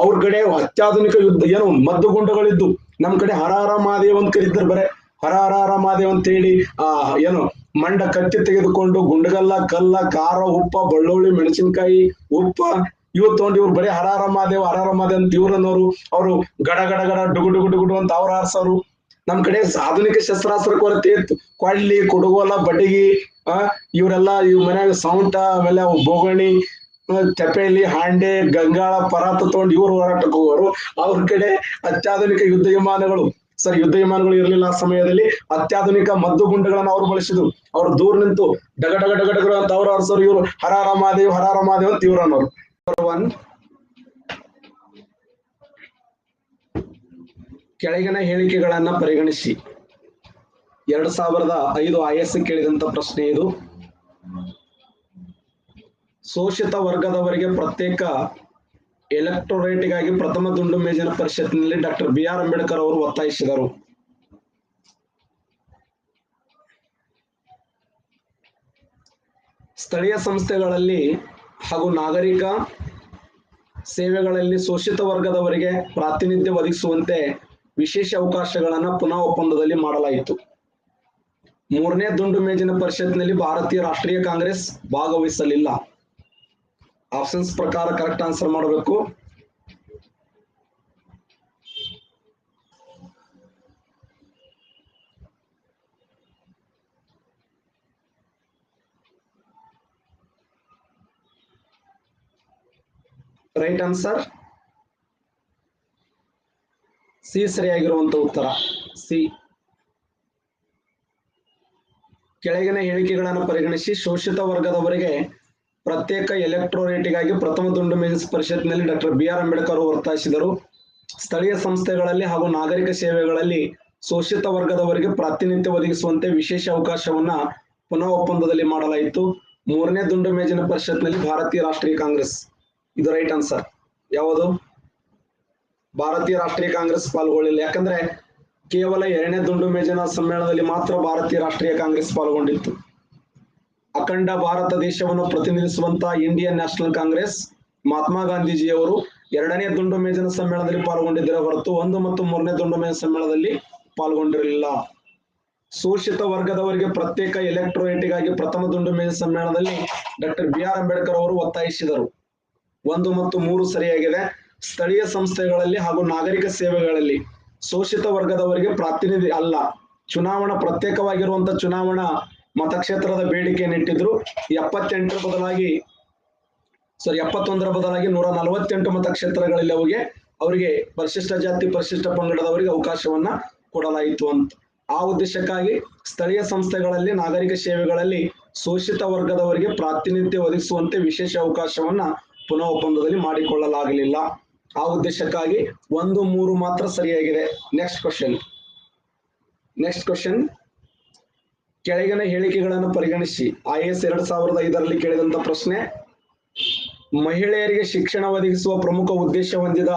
ಅವ್ರ ಕಡೆ ಅತ್ಯಾಧುನಿಕ ಯುದ್ಧ ಏನು ಮದ್ದುಗುಂಡಗಳಿದ್ದು, ನಮ್ ಕಡೆ ಹರ ಹರ ಮಹಾದೇವ್ ಅಂತ ಕರೀತಾರೆ. ಬರೇ ಹರ ಹರ ಹರ ಮಹಾದೇವ್ ಅಂತ ಹೇಳಿ ಏನು ಮಂಡ ಕತ್ತಿ ತೆಗೆದುಕೊಂಡು ಗುಂಡಗಲ್ಲ, ಕಲ್ಲ, ಖಾರ, ಉಪ್ಪ, ಬೆಳ್ಳುಳ್ಳಿ, ಮೆಣಸಿನಕಾಯಿ, ಉಪ್ಪ ಇವ್ ತಗೊಂಡು ಇವ್ರು ಬರೀ ಹರ ಹರ ಮಹಾದೇವ್ ಹರ ಹರ ಮಹಾದೇವ್ ಅಂತ ಇವ್ರನ್ನೋರು, ಅವರು ಗಡ ಗಡ ಗಡ ಡುಗು ಡುಗು ಡುಗುಡು ಅಂತ ಅವ್ರು ಆರ್ಸೋರು. ನಮ್ ಕಡೆ ಆಧುನಿಕ ಶಸ್ತ್ರಾಸ್ತ್ರ ಕೊರತೆ ಇತ್ತು. ಕೊಳ್ಳಿ, ಕುಡುಗೋಲ, ಬಡಗಿ, ಇವರೆಲ್ಲ ಇವ್ ಮನ್ಯಾಗ ಸೌಂಟ, ಆಮೇಲೆ ಬೋಗಣಿ, ತೆಪೇಲಿ, ಹಾಂಡೆ, ಗಂಗಾಳ, ಪರಾತ ತಗೊಂಡು ಇವ್ರು ಹೋರಾಟಕ್ಕೆ ಹೋಗೋರು. ಅವ್ರ ಕಡೆ ಅತ್ಯಾಧುನಿಕ ಯುದ್ಧ ವಿಮಾನಗಳು, ಸರ್ ಯುದ್ಧ ವಿಮಾನಗಳು ಇರಲಿಲ್ಲ ಆ ಸಮಯದಲ್ಲಿ. ಅತ್ಯಾಧುನಿಕ ಮದ್ದು ಗುಂಡುಗಳನ್ನ ಅವ್ರು ಬಳಸಿದ್ರು. ಅವ್ರು ದೂರ ನಿಂತು ಡಗ ಡಗ ಡಗ ಡಗ ಅಂತ ಅವ್ರು ಆರ್ಸೋರು. ಇವ್ರು ಹರ ಹರ ಮಹಾದೇವ್ ಹರ ಹರ ಮಹಾದೇವ್ ಅಂತ ಇವ್ರು ಅನ್ನೋರು. ಕೆಳಗಿನ ಹೇಳಿಕೆಗಳನ್ನ ಪರಿಗಣಿಸಿ. 2005 IS ಕೇಳಿದಂತ ಪ್ರಶ್ನೆ ಇದು. ಶೋಷಿತ ವರ್ಗದವರಿಗೆ ಪ್ರತ್ಯೇಕ ಎಲೆಕ್ಟೋರೇಟ್ಗಾಗಿ ಪ್ರಥಮ ದುಂಡು ಮೇಜಿನ ಪರಿಷತ್ನಲ್ಲಿ ಡಾಕ್ಟರ್ BR ಅಂಬೇಡ್ಕರ್ ಅವರು ಒತ್ತಾಯಿಸಿದರು. ಸ್ಥಳೀಯ ಸಂಸ್ಥೆಗಳಲ್ಲಿ ಹಾಗೂ ನಾಗರಿಕ ಸೇವೆಗಳಲ್ಲಿ ಶೋಷಿತ ವರ್ಗದವರಿಗೆ ಪ್ರಾತಿನಿಧ್ಯ ಒದಗಿಸುವಂತೆ ವಿಶೇಷ ಅವಕಾಶಗಳನ್ನು ಪುನಃ ಒಪ್ಪಂದದಲ್ಲಿ ಮಾಡಲಾಯಿತು. 3ನೇ ದುಂಡು ಮೇಜಿನ ಪರಿಷತ್ನಲ್ಲಿ ಭಾರತೀಯ ರಾಷ್ಟ್ರೀಯ ಕಾಂಗ್ರೆಸ್ ಭಾಗವಹಿಸಲಿಲ್ಲ. ಆಪ್ಷನ್ಸ್ ಪ್ರಕಾರ ಕರೆಕ್ಟ್ ಆನ್ಸರ್ ಮಾಡಬೇಕು. ರೈಟ್ ಆನ್ಸರ್ ಸಿ ಸರಿಯಾಗಿರುವಂತ ಉತ್ತರ ಸಿ. ಕೆಳಗಿನ ಹೇಳಿಕೆಗಳನ್ನು ಪರಿಗಣಿಸಿ. ಶೋಷಿತ ವರ್ಗದವರಿಗೆ ಪ್ರತ್ಯೇಕ ಎಲೆಕ್ಟೋರೇಟ್ಗಾಗಿ ಪ್ರಥಮ ದುಂಡು ಮೇಜಿನ ಪರಿಷತ್ನಲ್ಲಿ ಡಾಕ್ಟರ್ BR ಅಂಬೇಡ್ಕರ್ ಅವರು ಒತ್ತಾಯಿಸಿದರು. ಸ್ಥಳೀಯ ಸಂಸ್ಥೆಗಳಲ್ಲಿ ಹಾಗೂ ನಾಗರಿಕ ಸೇವೆಗಳಲ್ಲಿ ಶೋಷಿತ ವರ್ಗದವರಿಗೆ ಪ್ರಾತಿನಿಧ್ಯ ಒದಗಿಸುವಂತೆ ವಿಶೇಷ ಅವಕಾಶವನ್ನ ಪುನಃ ಒಪ್ಪಂದದಲ್ಲಿ ಮಾಡಲಾಯಿತು. 3ನೇ ದುಂಡು ಮೇಜಿನ ಪರಿಷತ್ನಲ್ಲಿ ಭಾರತೀಯ ರಾಷ್ಟ್ರೀಯ ಕಾಂಗ್ರೆಸ್, ಇದು ರೈಟ್ ಆನ್ಸರ್. ಯಾವುದು? ಭಾರತೀಯ ರಾಷ್ಟ್ರೀಯ ಕಾಂಗ್ರೆಸ್ ಪಾಲ್ಗೊಳ್ಳಿಲ್ಲ. ಯಾಕಂದ್ರೆ ಕೇವಲ 2ನೇ ದುಂಡು ಮೇಜಿನ ಸಮ್ಮೇಳನದಲ್ಲಿ ಮಾತ್ರ ಭಾರತೀಯ ರಾಷ್ಟ್ರೀಯ ಕಾಂಗ್ರೆಸ್ ಪಾಲ್ಗೊಂಡಿತ್ತು. ಅಖಂಡ ಭಾರತ ದೇಶವನ್ನು ಪ್ರತಿನಿಧಿಸುವಂತ ಇಂಡಿಯನ್ ನ್ಯಾಷನಲ್ ಕಾಂಗ್ರೆಸ್ ಮಹಾತ್ಮ ಗಾಂಧೀಜಿಯವರು 2ನೇ ದುಂಡು ಮೇಜಿನ ಸಮ್ಮೇಳನದಲ್ಲಿ ಪಾಲ್ಗೊಂಡಿದ್ದರ ಹೊರತು 1 ಮತ್ತು 3ನೇ ದುಂಡು ಮೇಜಿನ ಸಮ್ಮೇಳನದಲ್ಲಿ ಪಾಲ್ಗೊಂಡಿರಲಿಲ್ಲ. ಶೋಷಿತ ವರ್ಗದವರಿಗೆ ಪ್ರತ್ಯೇಕ ಎಲೆಕ್ಟೋರೇಟ್ಗಾಗಿ ಪ್ರಥಮ ದುಂಡು ಮೇಜಿನ ಸಮ್ಮೇಳನದಲ್ಲಿ ಡಾಕ್ಟರ್ BR ಅಂಬೇಡ್ಕರ್ ಅವರು ಒತ್ತಾಯಿಸಿದರು. 1 ಮತ್ತು 3 ಸರಿಯಾಗಿದೆ. ಸ್ಥಳೀಯ ಸಂಸ್ಥೆಗಳಲ್ಲಿ ಹಾಗೂ ನಾಗರಿಕ ಸೇವೆಗಳಲ್ಲಿ ಶೋಷಿತ ವರ್ಗದವರಿಗೆ ಪ್ರಾತಿನಿಧ್ಯ ಅಲ್ಲ, ಚುನಾವಣಾ ಪ್ರತ್ಯೇಕವಾಗಿರುವಂತ ಚುನಾವಣಾ ಮತಕ್ಷೇತ್ರದ ಬೇಡಿಕೆಯನ್ನಿಟ್ಟಿದ್ರು. 71ರ ಬದಲಾಗಿ 148 ಮತಕ್ಷೇತ್ರಗಳಲ್ಲಿ ಅವರಿಗೆ ಪರಿಶಿಷ್ಟ ಜಾತಿ ಪರಿಶಿಷ್ಟ ಪಂಗಡದವರಿಗೆ ಅವಕಾಶವನ್ನ ಕೊಡಲಾಯಿತು ಅಂತ. ಆ ಉದ್ದೇಶಕ್ಕಾಗಿ ಸ್ಥಳೀಯ ಸಂಸ್ಥೆಗಳಲ್ಲಿ ನಾಗರಿಕ ಸೇವೆಗಳಲ್ಲಿ ಶೋಷಿತ ವರ್ಗದವರಿಗೆ ಪ್ರಾತಿನಿಧ್ಯ ಒದಗಿಸುವಂತೆ ವಿಶೇಷ ಅವಕಾಶವನ್ನ ಪುನಃ ಒಪ್ಪಂದದಲ್ಲಿ ಮಾಡಿಕೊಳ್ಳಲಾಗಲಿಲ್ಲ. ಆ ಉದ್ದೇಶಕ್ಕಾಗಿ 1, 3 ಮಾತ್ರ ಸರಿಯಾಗಿದೆ. Next question. ಕೆಳಗಿನ ಹೇಳಿಕೆಗಳನ್ನು ಪರಿಗಣಿಸಿ. IS 2005ರಲ್ಲಿ ಕೇಳಿದಂತ ಪ್ರಶ್ನೆ. ಮಹಿಳೆಯರಿಗೆ ಶಿಕ್ಷಣ ಒದಗಿಸುವ ಪ್ರಮುಖ ಉದ್ದೇಶ ಹೊಂದಿದ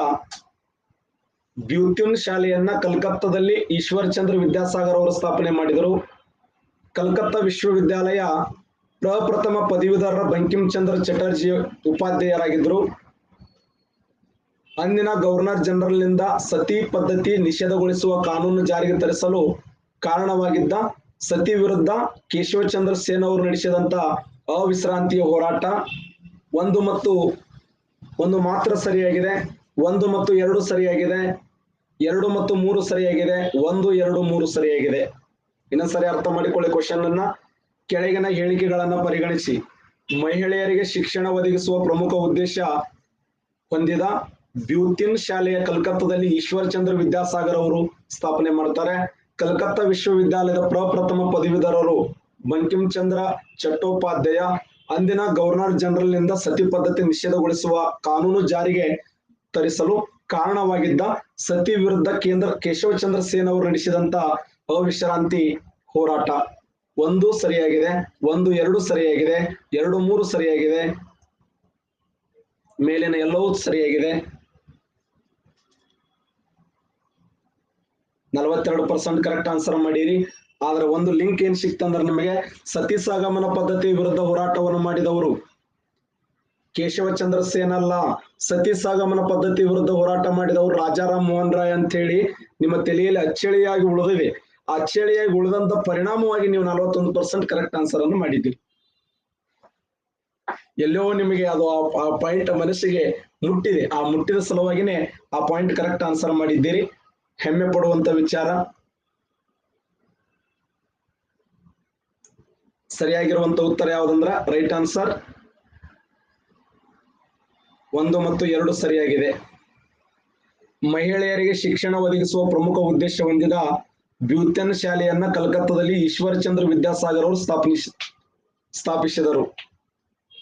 ಬ್ಯೂತಿನ್ ಶಾಲೆಯನ್ನ ಕಲ್ಕತ್ತಾದಲ್ಲಿ ಈಶ್ವರ್ ಚಂದ್ರ ವಿದ್ಯಾಸಾಗರ್ ಅವರು ಸ್ಥಾಪನೆ ಮಾಡಿದರು. ಕಲ್ಕತ್ತಾ ವಿಶ್ವವಿದ್ಯಾಲಯ ಪ್ರಪ್ರಥಮ ಪದವೀಧರ ಬಂಕಿಂ ಚಂದ್ರ ಚಟರ್ಜಿ ಉಪಾಧ್ಯಾಯರಾಗಿದ್ದರು. ಅಂದಿನ ಗವರ್ನರ್ ಜನರಲ್ ನಿಂದ ಸತಿ ಪದ್ಧತಿ ನಿಷೇಧಗೊಳಿಸುವ ಕಾನೂನು ಜಾರಿಗೆ ತರಿಸಲು ಕಾರಣವಾಗಿದ್ದ ಸತಿ ವಿರುದ್ಧ ಕೇಶವಚಂದ್ರ ಸೇನ್ ಅವರು ನಡೆಸಿದಂತ ಅವಿಶ್ರಾಂತಿಯ ಹೋರಾಟ. 1 ಮತ್ತು 1 ಮಾತ್ರ ಸರಿಯಾಗಿದೆ. 1 ಮತ್ತು 2 ಸರಿಯಾಗಿದೆ. 2 ಮತ್ತು 3 ಸರಿಯಾಗಿದೆ. 1, 2, 3 ಸರಿಯಾಗಿದೆ. ಇನ್ನೊಂದ್ಸರಿ ಅರ್ಥ ಮಾಡಿಕೊಳ್ಳಿ ಕ್ವಶನ್ ಅನ್ನ. ಕೆಳಗಿನ ಹೇಳಿಕೆಗಳನ್ನ ಪರಿಗಣಿಸಿ. ಮಹಿಳೆಯರಿಗೆ ಶಿಕ್ಷಣ ಒದಗಿಸುವ ಪ್ರಮುಖ ಉದ್ದೇಶ ಹೊಂದಿದ ಬ್ಯೂತಿನ್ ಶಾಲೆಯ ಕಲ್ಕತ್ತಾದಲ್ಲಿ ಈಶ್ವರ್ ಚಂದ್ರ ವಿದ್ಯಾಸಾಗರ್ ಅವರು ಸ್ಥಾಪನೆ ಮಾಡ್ತಾರೆ. ಕಲ್ಕತ್ತಾ ವಿಶ್ವವಿದ್ಯಾಲಯದ ಪ್ರಪ್ರಥಮ ಪದವೀಧರರು ಬಂಕಿಂ ಚಂದ್ರ ಚಟ್ಟೋಪಾಧ್ಯಾಯ. ಅಂದಿನ ಗವರ್ನರ್ ಜನರಲ್ ನಿಂದ ಸತಿ ಪದ್ಧತಿ ನಿಷೇಧಗೊಳಿಸುವ ಕಾನೂನು ಜಾರಿಗೆ ತರಿಸಲು ಕಾರಣವಾಗಿದ್ದ ಸತಿ ವಿರುದ್ಧ ಕೇಶವಚಂದ್ರ ಸೇನ್ ಅವರು ನಡೆಸಿದಂತ ಅವಿಶ್ರಾಂತಿ ಹೋರಾಟ. 1 ಸರಿಯಾಗಿದೆ. 1, 2 ಸರಿಯಾಗಿದೆ. 2, 3 ಸರಿಯಾಗಿದೆ. ಮೇಲಿನ ಎಲ್ಲವೂ ಸರಿಯಾಗಿದೆ. 42% ಕರೆಕ್ಟ್ ಆನ್ಸರ್ ಮಾಡಿರಿ. ಆದ್ರೆ ಒಂದು ಲಿಂಕ್ ಏನ್ ಸಿಕ್ತಂದ್ರೆ ನಿಮಗೆ ಸತಿ ಸಹಗಮನ ಪದ್ಧತಿ ವಿರುದ್ಧ ಹೋರಾಟವನ್ನು ಮಾಡಿದವರು ಕೇಶವಚಂದ್ರ ಸೇನ್ ಅಲ್ಲ. ಸತಿ ಸಹಗಮನ ಪದ್ಧತಿ ವಿರುದ್ಧ ಹೋರಾಟ ಮಾಡಿದವರು ರಾಜಾರಾಮ್ ಮೋಹನ್ ರಾಯ್ ಅಂತ ಹೇಳಿ ನಿಮ್ಮ ತಲೆಯಲ್ಲಿ ಅಚ್ಚಳಿಯಾಗಿ ಉಳಿದಿದೆ. ಆ ಅಚ್ಚಳಿಯಾಗಿ ಉಳಿದಂತ ಪರಿಣಾಮವಾಗಿ ನೀವು 41% ಕರೆಕ್ಟ್ ಆನ್ಸರ್ ಅನ್ನು ಮಾಡಿದ್ದೀರಿ. ಎಲ್ಲೋ ನಿಮಗೆ ಅದು ಆ ಪಾಯಿಂಟ್ ಮನಸ್ಸಿಗೆ ಮುಟ್ಟಿದೆ. ಆ ಮುಟ್ಟಿದ ಸಲುವಾಗಿನೇ ಆ ಪಾಯಿಂಟ್ ಕರೆಕ್ಟ್ ಆನ್ಸರ್ ಮಾಡಿದ್ದೀರಿ. ಹೆಮ್ಮೆ ಪಡುವಂತ ವಿಚಾರ. ಸರಿಯಾಗಿರುವಂತ ಉತ್ತರ ಯಾವುದಂದ್ರ ರೈಟ್ ಆನ್ಸರ್ 1 ಮತ್ತು 2 ಸರಿಯಾಗಿದೆ. ಮಹಿಳೆಯರಿಗೆ ಶಿಕ್ಷಣ ಒದಗಿಸುವ ಪ್ರಮುಖ ಉದ್ದೇಶ ಹೊಂದಿದ ಬ್ಯೂತನ್ ಶಾಲೆಯನ್ನ ಕಲ್ಕತ್ತಾದಲ್ಲಿ ಈಶ್ವರಚಂದ್ರ ವಿದ್ಯಾಸಾಗರ್ ಅವರು ಸ್ಥಾಪಿಸಿದರು.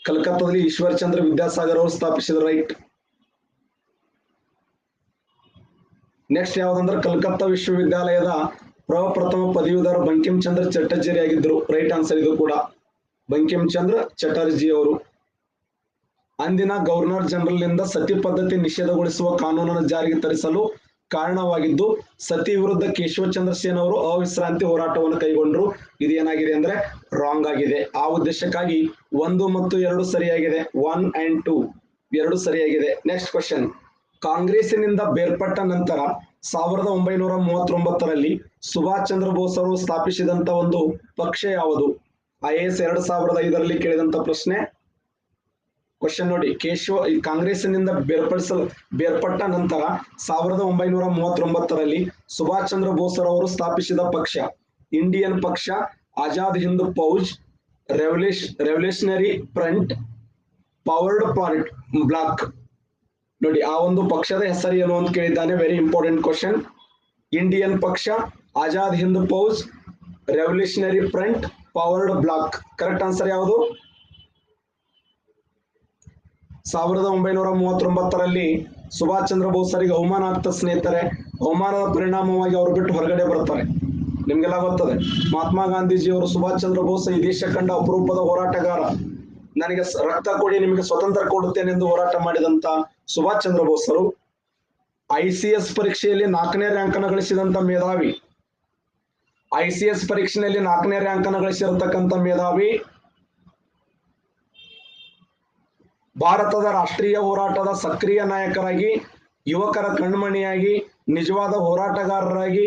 ಕಲ್ಕತ್ತಾದಲ್ಲಿ ಈಶ್ವರಚಂದ್ರ ವಿದ್ಯಾಸಾಗರ್ ಅವರು ಸ್ಥಾಪಿಸಿದರು. ರೈಟ್. ನೆಕ್ಸ್ಟ್ ಯಾವ್ದಂದ್ರೆ ಕಲ್ಕತ್ತಾ ವಿಶ್ವವಿದ್ಯಾಲಯದ ಪ್ರಪ್ರಥಮ ಪದವೀಧರ ಬಂಕಿಂ ಚಂದ್ರ ಚಟರ್ಜಿ ಆಗಿದ್ರು. ರೈಟ್ ಆನ್ಸರ್ ಇದು ಕೂಡ. ಬಂಕಿಂ ಚಂದ್ರ ಚಟರ್ಜಿ ಅವರು ಅಂದಿನ ಗವರ್ನರ್ ಜನರಲ್ ನಿಂದ ಸತಿ ಪದ್ಧತಿ ನಿಷೇಧಗೊಳಿಸುವ ಕಾನೂನನ್ನು ಜಾರಿಗೆ ತರಿಸಲು ಕಾರಣವಾಗಿದ್ದು, ಸತಿ ವಿರುದ್ಧ ಕೇಶವಚಂದ್ರ ಸೇನ್ ಅವರು ಅವಿಶ್ರಾಂತಿ ಹೋರಾಟವನ್ನು ಕೈಗೊಂಡ್ರು. ಇದು ಏನಾಗಿದೆ ಅಂದ್ರೆ ರಾಂಗ್ ಆಗಿದೆ. ಆ ಉದ್ದೇಶಕ್ಕಾಗಿ 1 ಮತ್ತು 2 ಸರಿಯಾಗಿದೆ. 1 and 2 2 ಸರಿಯಾಗಿದೆ. Next question. ಕಾಂಗ್ರೆಸ್ಸಿನಿಂದ ಬೇರ್ಪಟ್ಟ ನಂತರ 1939ರಲ್ಲಿ ಸುಭಾಷ್ ಚಂದ್ರ ಬೋಸ್ ಅವರು ಸ್ಥಾಪಿಸಿದಂತ ಒಂದು ಪಕ್ಷ ಯಾವುದು? IAS 2005ರಲ್ಲಿ ಕೇಳಿದಂತ ಪ್ರಶ್ನೆ. ಕ್ವಶನ್ ನೋಡಿ. ಕಾಂಗ್ರೆಸ್ಸಿನಿಂದ ಬೇರ್ಪಟ್ಟ ನಂತರ 1939ರಲ್ಲಿ ಸುಭಾಷ್ ಚಂದ್ರ ಬೋಸ್ ಅವರು ಸ್ಥಾಪಿಸಿದ ಪಕ್ಷ ಇಂಡಿಯನ್ ಪಕ್ಷ, Azad Hind Fauj, revolutionary front, forward bloc. ನೋಡಿ, ಆ ಒಂದು ಪಕ್ಷದ ಹೆಸರು ಏನು ಅಂತ ಕೇಳಿದ್ದಾನೆ. Very important question. ಇಂಡಿಯನ್ ಪಕ್ಷ, Azad Hind Fauj, revolutionary front, forward bloc. Correct answer ಯಾವುದು? 1939ರಲ್ಲಿ ಸುಭಾಷ್ ಚಂದ್ರ ಬೋಸರಿಗೆ ಅವಮಾನ ಆಗ್ತದೆ ಸ್ನೇಹಿತರೆ. ಅವಮಾನದ ಪರಿಣಾಮವಾಗಿ ಅವರು ಬಿಟ್ಟು ಹೊರಗಡೆ ಬರ್ತಾರೆ. ನಿಮ್ಗೆಲ್ಲ ಗೊತ್ತದೆ. ಮಹಾತ್ಮ ಗಾಂಧೀಜಿಯವರು ಸುಭಾಷ್ ಚಂದ್ರ ಬೋಸ್ ಈ ದೇಶ ಕಂಡ ಅಪರೂಪದ ಹೋರಾಟಗಾರ, ನನಗೆ ರಕ್ತ ಕೊಡಿ ನಿಮಗೆ ಸ್ವತಂತ್ರ ಕೊಡುತ್ತೇನೆ ಎಂದು ಹೋರಾಟ ಮಾಡಿದಂತ ಸುಭಾಷ್ ಚಂದ್ರ ಬೋಸರು ICS ಪರೀಕ್ಷೆಯಲ್ಲಿ 4ನೇ ರ್ಯಾಂಕ್ ಅನ್ನು ಗಳಿಸಿದಂತ ಮೇಧಾವಿ. ICS ಪರೀಕ್ಷೆಯಲ್ಲಿ 4ನೇ ರ್ಯಾಂಕ್ ಅನ್ನು ಗಳಿಸಿರತಕ್ಕಂತ ಮೇಧಾವಿ. ಭಾರತದ ರಾಷ್ಟ್ರೀಯ ಹೋರಾಟದ ಸಕ್ರಿಯ ನಾಯಕರಾಗಿ, ಯುವಕರ ಕಣ್ಮಣಿಯಾಗಿ, ನಿಜವಾದ ಹೋರಾಟಗಾರರಾಗಿ,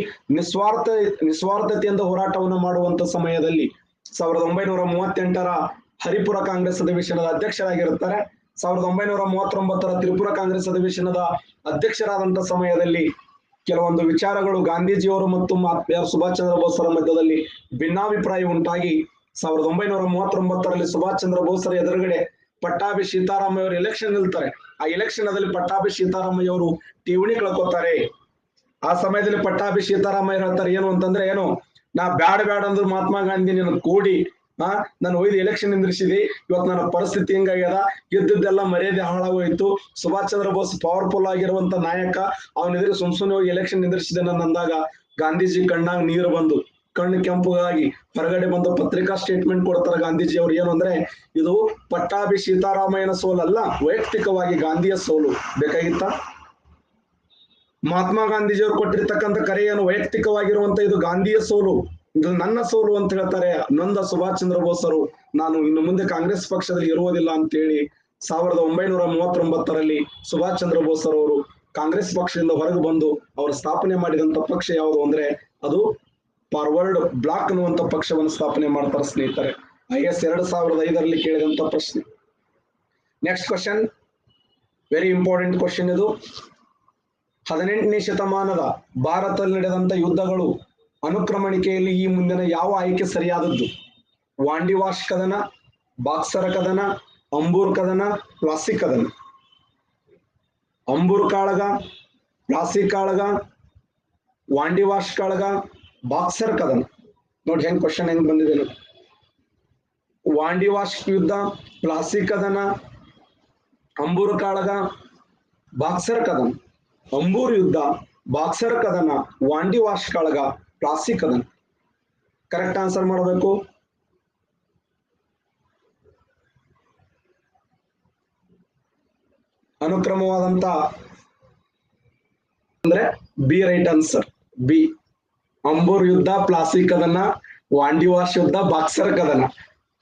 ನಿಸ್ವಾರ್ಥತೆಯಿಂದ ಹೋರಾಟವನ್ನು ಮಾಡುವಂತ ಸಮಯದಲ್ಲಿ 1938ರ ಹರಿಪುರ ಕಾಂಗ್ರೆಸ್ ಅಧಿವೇಶನದ ಅಧ್ಯಕ್ಷರಾಗಿರುತ್ತಾರೆ. 1939ರ ತ್ರಿಪುರ ಕಾಂಗ್ರೆಸ್ ಅಧಿವೇಶನದ ಅಧ್ಯಕ್ಷರಾದಂತ ಸಮಯದಲ್ಲಿ ಕೆಲವೊಂದು ವಿಚಾರಗಳು ಗಾಂಧೀಜಿಯವರು ಮತ್ತು ಸುಭಾಷ್ ಚಂದ್ರ ಬೋಸರ ಮಧ್ಯದಲ್ಲಿ ಭಿನ್ನಾಭಿಪ್ರಾಯ ಉಂಟಾಗಿ 1939ರಲ್ಲಿ ಸುಭಾಷ್ ಚಂದ್ರ ಬೋಸರ ಎದುರುಗಡೆ ಪಟ್ಟಾಭಿ ಸೀತಾರಾಮಯ್ಯ ಅವರು ಎಲೆಕ್ಷನ್ ನಿಲ್ತಾರೆ. ಆ ಎಲೆಕ್ಷನ್ ನಲ್ಲಿ ಪಟ್ಟಾಭಿ ಸೀತಾರಾಮಯ್ಯ ಅವರು ಠೇವಣಿ ಕಳ್ಕೊತಾರೆ. ಆ ಸಮಯದಲ್ಲಿ ಪಟ್ಟಾಭಿ ಸೀತಾರಾಮಯ್ಯ ಹೇಳ್ತಾರೆ ಏನು ಅಂತಂದ್ರೆ, ಏನು ನಾ ಬ್ಯಾಡ ಅಂದ್ರು ಮಹಾತ್ಮ ಗಾಂಧಿ ನಿನ್ನ ಕೂಡಿ ನಾನು ಒಯ್ದು ಎಲೆಕ್ಷನ್ ನಿಂದ್ರಿಸಿದಿ, ಇವತ್ತು ನನ್ನ ಪರಿಸ್ಥಿತಿ ಹಿಂಗಾಗ್ಯದ, ಗೆದ್ದೆಲ್ಲ ಮರ್ಯಾದೆ ಹಾಳಾಗೋಯ್ತು. ಸುಭಾಷ್ ಚಂದ್ರ ಬೋಸ್ ಪವರ್ಫುಲ್ ಆಗಿರುವಂತ ನಾಯಕ, ಅವನ ಎದುರು ಸುಮ್ಸುನೆ ಹೋಗಿ ಎಲೆಕ್ಷನ್ ನಿಂದ್ರಿಸಿದೆ ಅಂದಾಗ ಗಾಂಧೀಜಿ ಕಣ್ಣಾಗ ನೀರು ಬಂದು ಕಣ್ಣು ಕೆಂಪುಗಾಗಿ ಹೊರಗಡೆ ಬಂದು ಪತ್ರಿಕಾ ಸ್ಟೇಟ್ಮೆಂಟ್ ಕೊಡ್ತಾರೆ ಗಾಂಧೀಜಿ ಅವರು. ಏನು ಅಂದ್ರೆ, ಇದು ಪಟ್ಟಾಭಿ ಸೀತಾರಾಮಯ್ಯನ ಸೋಲಲ್ಲ, ವೈಯಕ್ತಿಕವಾಗಿ ಗಾಂಧಿಯ ಸೋಲು. ಬೇಕಾಗಿತ್ತ? ಮಹಾತ್ಮ ಗಾಂಧೀಜಿಯವರು ಕೊಟ್ಟಿರ್ತಕ್ಕಂಥ ಕರೆ ಏನು? ವೈಯಕ್ತಿಕವಾಗಿರುವಂತ ಇದು ಗಾಂಧಿಯ ಸೋಲು, ಇದು ನನ್ನ ಸೋಲು ಅಂತ ಹೇಳ್ತಾರೆ. ನೊಂದ ಸುಭಾಷ್ ಚಂದ್ರ ಬೋಸರು ನಾನು ಇನ್ನು ಮುಂದೆ ಕಾಂಗ್ರೆಸ್ ಪಕ್ಷದಲ್ಲಿ ಇರುವುದಿಲ್ಲ ಅಂತೇಳಿ 1939ರಲ್ಲಿ ಸುಭಾಷ್ ಚಂದ್ರ ಬೋಸರವರು ಕಾಂಗ್ರೆಸ್ ಪಕ್ಷದಿಂದ ಹೊರಗೆ ಬಂದು ಅವರು ಸ್ಥಾಪನೆ ಮಾಡಿದಂತ ಪಕ್ಷ ಯಾವುದು ಅಂದ್ರೆ ಅದು ಫಾರ್ವರ್ಡ್ ಬ್ಲಾಕ್ ಅನ್ನುವಂತ ಪಕ್ಷವನ್ನು ಸ್ಥಾಪನೆ ಮಾಡ್ತಾರೆ ಸ್ನೇಹಿತರೆ. IAS 2005ರಲ್ಲಿ ಕೇಳಿದಂತ ಪ್ರಶ್ನೆ. Next question, very important question ಇದು. 18ನೇ ಶತಮಾನದ ಭಾರತದಲ್ಲಿ ನಡೆದಂತ ಯುದ್ಧಗಳು ಅನುಕ್ರಮಣಿಕೆಯಲ್ಲಿ ಈ ಮುಂದಿನ ಯಾವ ಆಯ್ಕೆ ಸರಿಯಾದದ್ದು? ವಾಂಡಿವಾಶ್ ಕದನ, ಬಾಕ್ಸರ ಕದನ, ಅಂಬೂರ್ ಕದನ, ಪ್ಲಾಸಿ ಕದನ. ಅಂಬೂರ್ ಕಾಳಗ, ಪ್ಲಾಸಿ ಕಾಳಗ, ವಾಂಡಿವಾಶ್ ಕಾಳಗ, ಬಾಕ್ಸರ್ ಕದನ. ನೋಡಿ ಹೆಂಗ್ ಕ್ವಶನ್ ಹೆಂಗ್ ಬಂದಿದೆ ನೋಡಿ. ವಾಂಡಿವಾಶ್ ಯುದ್ಧ, ಪ್ಲಾಸಿ ಕದನ, ಅಂಬೂರ್ ಕಾಳಗ, ಬಾಕ್ಸರ್ ಕದನ. ಅಂಬೂರ್ ಯುದ್ಧ, ಬಾಕ್ಸರ್ ಕದನ, ವಾಂಡಿವಾಶ್ ಕಾಳಗ, ಪ್ಲಾಸಿ ಕದನ. ಕರೆಕ್ಟ್ ಆನ್ಸರ್ ಮಾಡಬೇಕು. ಅನುಕ್ರಮವಾದಂತ ಅಂದ್ರೆ B right answer. B. Ambur ಯುದ್ಧ, ಪ್ಲಾಸಿ ಕದನ, ವಾಂಡಿವಾಶ್ ಯುದ್ಧ, ಬಾಕ್ಸರ್ ಕದನ.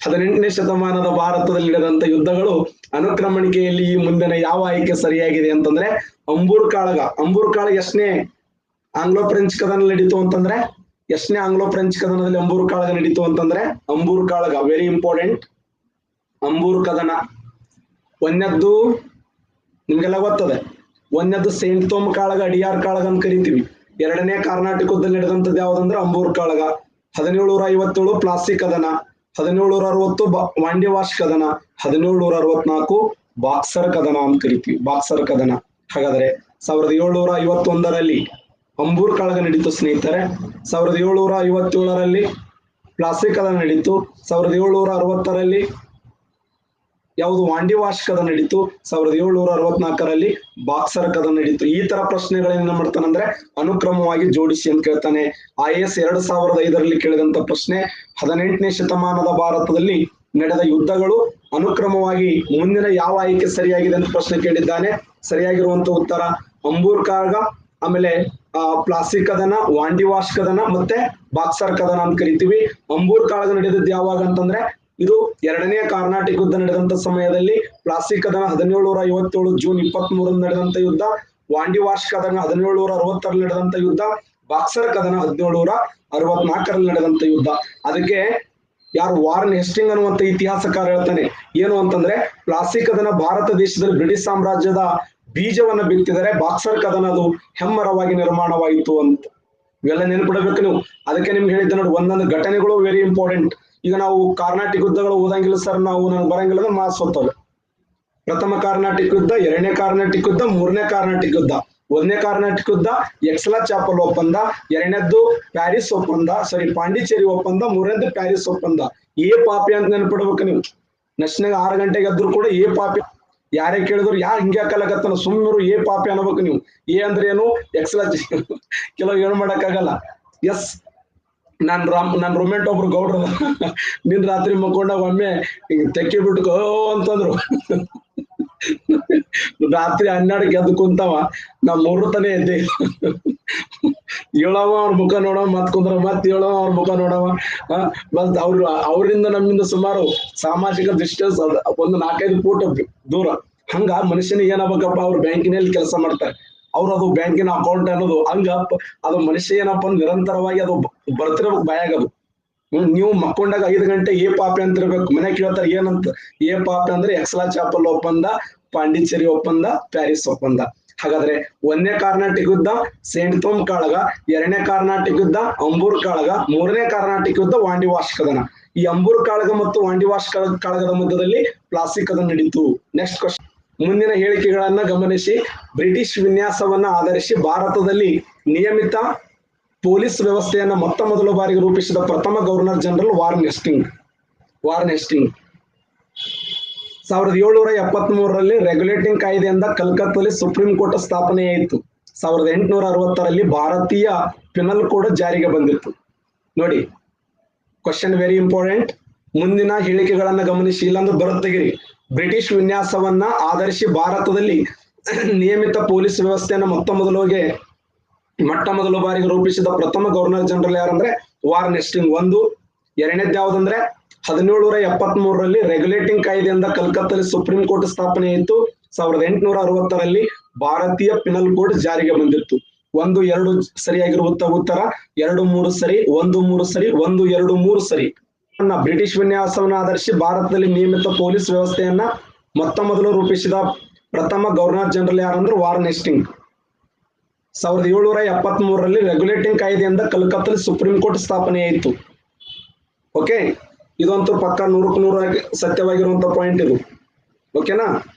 18ನೇ ಶತಮಾನದ ಭಾರತದಲ್ಲಿ ನಡೆದಂತ ಯುದ್ಧಗಳು ಅನುಕ್ರಮಣಿಕೆಯಲ್ಲಿ ಈ ಮುಂದಿನ ಯಾವ ಆಯ್ಕೆ ಸರಿಯಾಗಿದೆ ಅಂತಂದ್ರೆ ಅಂಬೂರ್ ಕಾಳಗ. ಅಂಬೂರ್ ಕಾಳಗ ಎಷ್ಟನೇ ಆಂಗ್ಲೋ ಫ್ರೆಂಚ್ ಕದನ ನಡೀತು ಅಂತಂದ್ರೆ ಎಷ್ಟನೇ ಆಂಗ್ಲೋ ಫ್ರೆಂಚ್ ಕದನದಲ್ಲಿ ಅಂಬೂರ್ ಕಾಳಗ ನಡೀತು ಅಂತಂದ್ರೆ ಅಂಬೂರ್ ಕಾಳಗ ವೆರಿ ಇಂಪಾರ್ಟೆಂಟ್. ಅಂಬೂರ್ ಕದನ ಒಂದದ್ದು ನಿಮ್ಗೆಲ್ಲ ಗೊತ್ತದೆ. ಒಂದದ್ದು ಸೇಂಟ್ ತೋಮ್ ಕಾಳಗ, ಅಡಿಯಾರ್ ಕಾಳಗ ಅಂತ ಕರಿತೀವಿ. ಎರಡನೇ ಕರ್ನಾಟಕದಲ್ಲಿ ನಡೆದಂತದ್ದು ಯಾವ್ದಂದ್ರೆ ಅಂಬೂರ್ ಕಾಳಗ. 1757 ಪ್ಲಾಸಿ ಕದನ, 1760 ವಾಂಡಿವಾಶ್ ಕದನ, 1764 ಬಾಕ್ಸರ್ ಕದನ ಅಂತ ಕರಿತೀವಿ, ಬಾಕ್ಸರ್ ಕದನ. ಹಾಗಾದ್ರೆ 1751ರಲ್ಲಿ ಅಂಬೂರ್ ಕಾಳಗ ನಡೀತು ಸ್ನೇಹಿತರೆ. 1757ರಲ್ಲಿ ಪ್ಲಾಸಿ ಕದನ ನಡೀತು. 1760ರಲ್ಲಿ ಯಾವುದು ವಾಂಡಿವಾಶ್ ಕದನ ನಡೀತು. 1764ರಲ್ಲಿ ಬಾಕ್ಸರ್ ಕದನ ನಡೀತು. ಈ ತರ ಪ್ರಶ್ನೆಗಳೇನ ಮಾಡ್ತಾನಂದ್ರೆ ಅನುಕ್ರಮವಾಗಿ ಜೋಡಿಸಿ ಅಂತ ಕೇಳ್ತಾನೆ. IAS 2005ರಲ್ಲಿ ಕೇಳಿದಂತ ಪ್ರಶ್ನೆ 18ನೇ ಶತಮಾನದ ಭಾರತದಲ್ಲಿ ನಡೆದ ಯುದ್ಧಗಳು ಅನುಕ್ರಮವಾಗಿ ಮುಂದಿನ ಯಾವ ಆಯ್ಕೆ ಸರಿಯಾಗಿದೆ ಅಂತ ಪ್ರಶ್ನೆ ಕೇಳಿದ್ದಾನೆ. ಸರಿಯಾಗಿರುವಂತ ಉತ್ತರ ಅಂಬೂರ್ ಕಾಳಗ, ಆಮೇಲೆ ಪ್ಲಾಸಿ ಕದನ, ವಾಂಡಿವಾಶ್ ಕದನ ಮತ್ತೆ ಬಾಕ್ಸರ್ ಕದನ ಅಂತ ಕರಿತೀವಿ. ಅಂಬೂರ್ ಕಾಳಗ ನಡೆದದ್ದು ಯಾವಾಗ ಅಂತಂದ್ರೆ ಇದು ಎರಡನೇ ಕರ್ನಾಟಕ ಯುದ್ಧ ನಡೆದಂತ ಸಮಯದಲ್ಲಿ. ಪ್ಲಾಸಿ ಕದನ 1757 ಜೂನ್ 23ರಂದು ನಡೆದಂತ ಯುದ್ಧ. ವಾಂಡಿವಾಶ್ ಕದನ 1760ರಲ್ಲಿ ನಡೆದಂತ ಯುದ್ಧ. ಬಾಕ್ಸರ್ ಕದನ 1764ರಲ್ಲಿ ನಡೆದಂತ ಯುದ್ಧ. ಅದಕ್ಕೆ ಯಾರು ವಾರನ್ ಹೆಸ್ಟಿಂಗ್ ಅನ್ನುವಂತ ಇತಿಹಾಸಕಾರ ಹೇಳ್ತಾನೆ ಏನು ಅಂತಂದ್ರೆ ಪ್ಲಾಸಿ ಕದನ ಭಾರತ ದೇಶದಲ್ಲಿ ಬ್ರಿಟಿಷ್ ಸಾಮ್ರಾಜ್ಯದ ಬೀಜವನ್ನ ಬಿತ್ತಿದರೆ, ಬಾಕ್ಸರ್ ಕದನ ಅದು ಹೆಮ್ಮರವಾಗಿ ನಿರ್ಮಾಣವಾಯಿತು ಅಂತ. ಇವೆಲ್ಲ ನೆನ್ಪಿಡಬೇಕು ನೀವು. ಅದಕ್ಕೆ ನಿಮ್ಗೆ ಹೇಳಿದ್ದೆ ನೋಡಿ, ಒಂದೊಂದು ಘಟನೆಗಳು ವೆರಿ ಇಂಪಾರ್ಟೆಂಟ್. ಈಗ ನಾವು ಕರ್ನಾಟಕ ಯುದ್ಧಗಳು ಓದಂಗಿಲ್ಲ ಸರ್, ನಾವು ನನಗೆ ಬರಂಗಿಲ್ಲ ಅಂದ್ರೆ ಮಾಸ್ ಹೋಗ್ತವೆ. ಪ್ರಥಮ ಕರ್ನಾಟಕ ಯುದ್ಧ, ಎರಡನೇ ಕರ್ನಾಟಕ ಯುದ್ಧ, ಮೂರನೇ ಕರ್ನಾಟಕ ಯುದ್ಧ. ಒಂದನೇ ಕರ್ನಾಟಕ ಯುದ್ಧ ಎಕ್ಸಲಾ ಚಾಪಲ್ ಒಪ್ಪಂದ, ಎರಡನೇದ್ದು ಪ್ಯಾರಿಸ್ ಒಪ್ಪಂದ, ಪಾಂಡಿಚೇರಿ ಒಪ್ಪಂದ, ಮೂರನೇದ್ದು ಪ್ಯಾರಿಸ್ ಒಪ್ಪಂದ. ಪಾಪಿ ಅಂತ ನೆನ್ಪಿಡ್ಬೇಕು ನೀವು. ನಶನಾಗ 6 ಗಂಟೆಗೆ ಎದ್ರು ಕೂಡ ಪಾಪಿ. ಯಾರೇ ಕೇಳಿದ್ರು ಹಿಂಗೆ ಕಲಗತ್ತನ ಸುಮ್ಮರು ಪಾಪಿ ಅನ್ಬೇಕು ನೀವು. ಅಂದ್ರೆ ಏನು ಎಕ್ಸಲಾ ಕೆಲವು ಏನು ಮಾಡಕ್ಕಾಗಲ್ಲ. ಎಸ್, ನನ್ ರೊಮೆಂಟ್ ಒಬ್ರು ಗೌಡ್ರ ನಿನ್ ರಾತ್ರಿ ಮಕ್ಕೊಂಡಾಗ ಒಮ್ಮೆ ತೆಕ್ಕಿ ಬಿಟ್ಟು ಅಂತಂದ್ರು. ರಾತ್ರಿ 12ಕ್ಕೆ ಎದ್ದು ಕುಂತಾವ, ನಾ 3 ತನೇ ಎದ್ದೆ. ಹೇಳವ ಅವ್ರ ಮುಖ ನೋಡವ, ಮತ್ ಕುಂದ್ರ ಮತ್ ಹೇಳವ ಅವ್ರ ಮುಖ ನೋಡವ. ಮತ್ ಅವರಿಂದ ನಮ್ಮಿಂದ ಸುಮಾರು ಸಾಮಾಜಿಕ ಡಿಸ್ಟೆನ್ಸ್ ಒಂದು 4-5 ಫೂಟ್ ದೂರ. ಹಂಗ ಮನುಷ್ಯನಿಗೆ ಏನಾಗಬೇಕಪ್ಪ, ಅವ್ರು ಬ್ಯಾಂಕಿನಲ್ಲಿ ಕೆಲಸ ಮಾಡ್ತಾರೆ, ಅವ್ರು ಅದು ಬ್ಯಾಂಕಿನ ಅಕೌಂಟ್ ಅನ್ನೋದು ಹಂಗ ಅದು ಮನುಷ್ಯ ಏನಪ್ಪ ನಿರಂತರವಾಗಿ ಅದು ಬರ್ತಿರ್ಬೇಕು ಬಾಯಾಗದು. ನೀವು ಮಕ್ಕೊಂಡಾಗ 5 ಗಂಟೆ ಪಾಪಿ ಅಂತಿರ್ಬೇಕು. ಮನೆ ಕೇಳ್ತಾರೆ ಏನಂತ. ಪಾಪಿ ಅಂದ್ರೆ ಎಕ್ಸಲಾ ಚಾಪಲ್ ಒಪ್ಪಂದ, ಪಾಂಡಿಚೇರಿ ಒಪ್ಪಂದ, ಪ್ಯಾರಿಸ್ ಒಪ್ಪಂದ. ಹಾಗಾದ್ರೆ ಒಂದನೇ ಕರ್ನಾಟಕ ಯುದ್ಧ ಸೇಂಟ್ ತೋಮ್ ಕಾಳಗ, ಎರಡನೇ ಕರ್ನಾಟಕ ಯುದ್ಧ ಅಂಬೂರ್ ಕಾಳಗ, ಮೂರನೇ ಕರ್ನಾಟಕ ಯುದ್ಧ ವಾಂಡಿವಾಶ್ ಕದನ. ಈ ಅಂಬೂರ್ ಕಾಳಗ ಮತ್ತು ವಾಂಡಿವಾಶ್ ಕಾಳಗದ ಮಧ್ಯದಲ್ಲಿ ಪ್ಲಾಸಿ ಕದನ ನಡೀತು. Next question. ಮುಂದಿನ ಹೇಳಿಕೆಗಳನ್ನ ಗಮನಿಸಿ. ಬ್ರಿಟಿಷ್ ವಿನ್ಯಾಸವನ್ನ ಆಧರಿಸಿ ಭಾರತದಲ್ಲಿ ನಿಯಮಿತ ಪೊಲೀಸ್ ವ್ಯವಸ್ಥೆಯನ್ನ ಮೊದಲ ಬಾರಿಗೆ ರೂಪಿಸಿದ ಪ್ರಥಮ ಗವರ್ನರ್ ಜನರಲ್ ವಾರನ್ ಹೆಸ್ಟಿಂಗ್. 1773ರಲ್ಲಿ ರೆಗ್ಯುಲೇಟಿಂಗ್ ಕಾಯ್ದೆಯಿಂದ ಕಲ್ಕತ್ತಲ್ಲಿ ಸುಪ್ರೀಂ ಕೋರ್ಟ್ ಸ್ಥಾಪನೆಯಾಯಿತು. 1860ರಲ್ಲಿ ಭಾರತೀಯ ಪಿನಲ್ ಕೋಡ್ ಜಾರಿಗೆ ಬಂದಿತ್ತು. ನೋಡಿ, ಕ್ವಶನ್ ವೆರಿ ಇಂಪಾರ್ಟೆಂಟ್. ಮುಂದಿನ ಹೇಳಿಕೆಗಳನ್ನ ಗಮನಿಸಿ, ಇಲ್ಲಾಂದ್ರೆ ಬರುತ್ತೆಗಿರಿ. ಬ್ರಿಟಿಷ್ ವಿನ್ಯಾಸವನ್ನ ಆಧರಿಸಿ ಭಾರತದಲ್ಲಿ ನಿಯಮಿತ ಪೊಲೀಸ್ ವ್ಯವಸ್ಥೆಯನ್ನ ಮೊಟ್ಟ ಮೊದಲ ಬಾರಿಗೆ ರೂಪಿಸಿದ ಪ್ರಥಮ ಗವರ್ನರ್ ಜನರಲ್ ಯಾರಂದ್ರೆ ವಾರನ್ ಹೆಸ್ಟಿಂಗ್. ಒಂದು. ಎರಡನೇದ್ದು ಯಾವ್ದಂದ್ರೆ 1773ರಲ್ಲಿ ರೆಗ್ಯುಲೇಟಿಂಗ್ ಕಾಯ್ದೆಯಿಂದ ಕಲ್ಕತ್ತಲ್ಲಿ ಸುಪ್ರೀಂ ಕೋರ್ಟ್ ಸ್ಥಾಪನೆ ಆಯಿತು. 1860ರಲ್ಲಿ ಭಾರತೀಯ ಪಿನಲ್ ಕೋಡ್ ಜಾರಿಗೆ ಬಂದಿತ್ತು. 1, 2 ಸರಿಯಾಗಿರುವ ಉತ್ತರ, 2, 3 ಸರಿ, 1, 3 ಸರಿ, 1, 2, 3 ಸರಿ. ಬ್ರಿಟಿಷ್ ವಿನ್ಯಾಸವನ್ನು ಆಧರಿಸಿ ಭಾರತದಲ್ಲಿ ನಿಯಮಿತ ಪೊಲೀಸ್ ವ್ಯವಸ್ಥೆಯನ್ನ ಮೊದಲು ರೂಪಿಸಿದ ಪ್ರಥಮ ಗವರ್ನರ್ ಜನರಲ್ ಯಾರಂದ್ರೆ ವಾರನ್ ಹೆಸ್ಟಿಂಗ್. 1773ರಲ್ಲಿ ರೆಗ್ಯುಲೇಟಿಂಗ್ ಕಾಯ್ದೆಯಿಂದ ಕಲ್ಕತ್ತಲ್ಲಿ ಸುಪ್ರೀಂ ಕೋರ್ಟ್ ಸ್ಥಾಪನೆಯಾಯಿತು. ಓಕೆ, ಇದಂತೂ ಪಕ್ಕ 100% ಸತ್ಯವಾಗಿರುವಂತ ಪಾಯಿಂಟ್ ಇದು. ಓಕೆನಾ?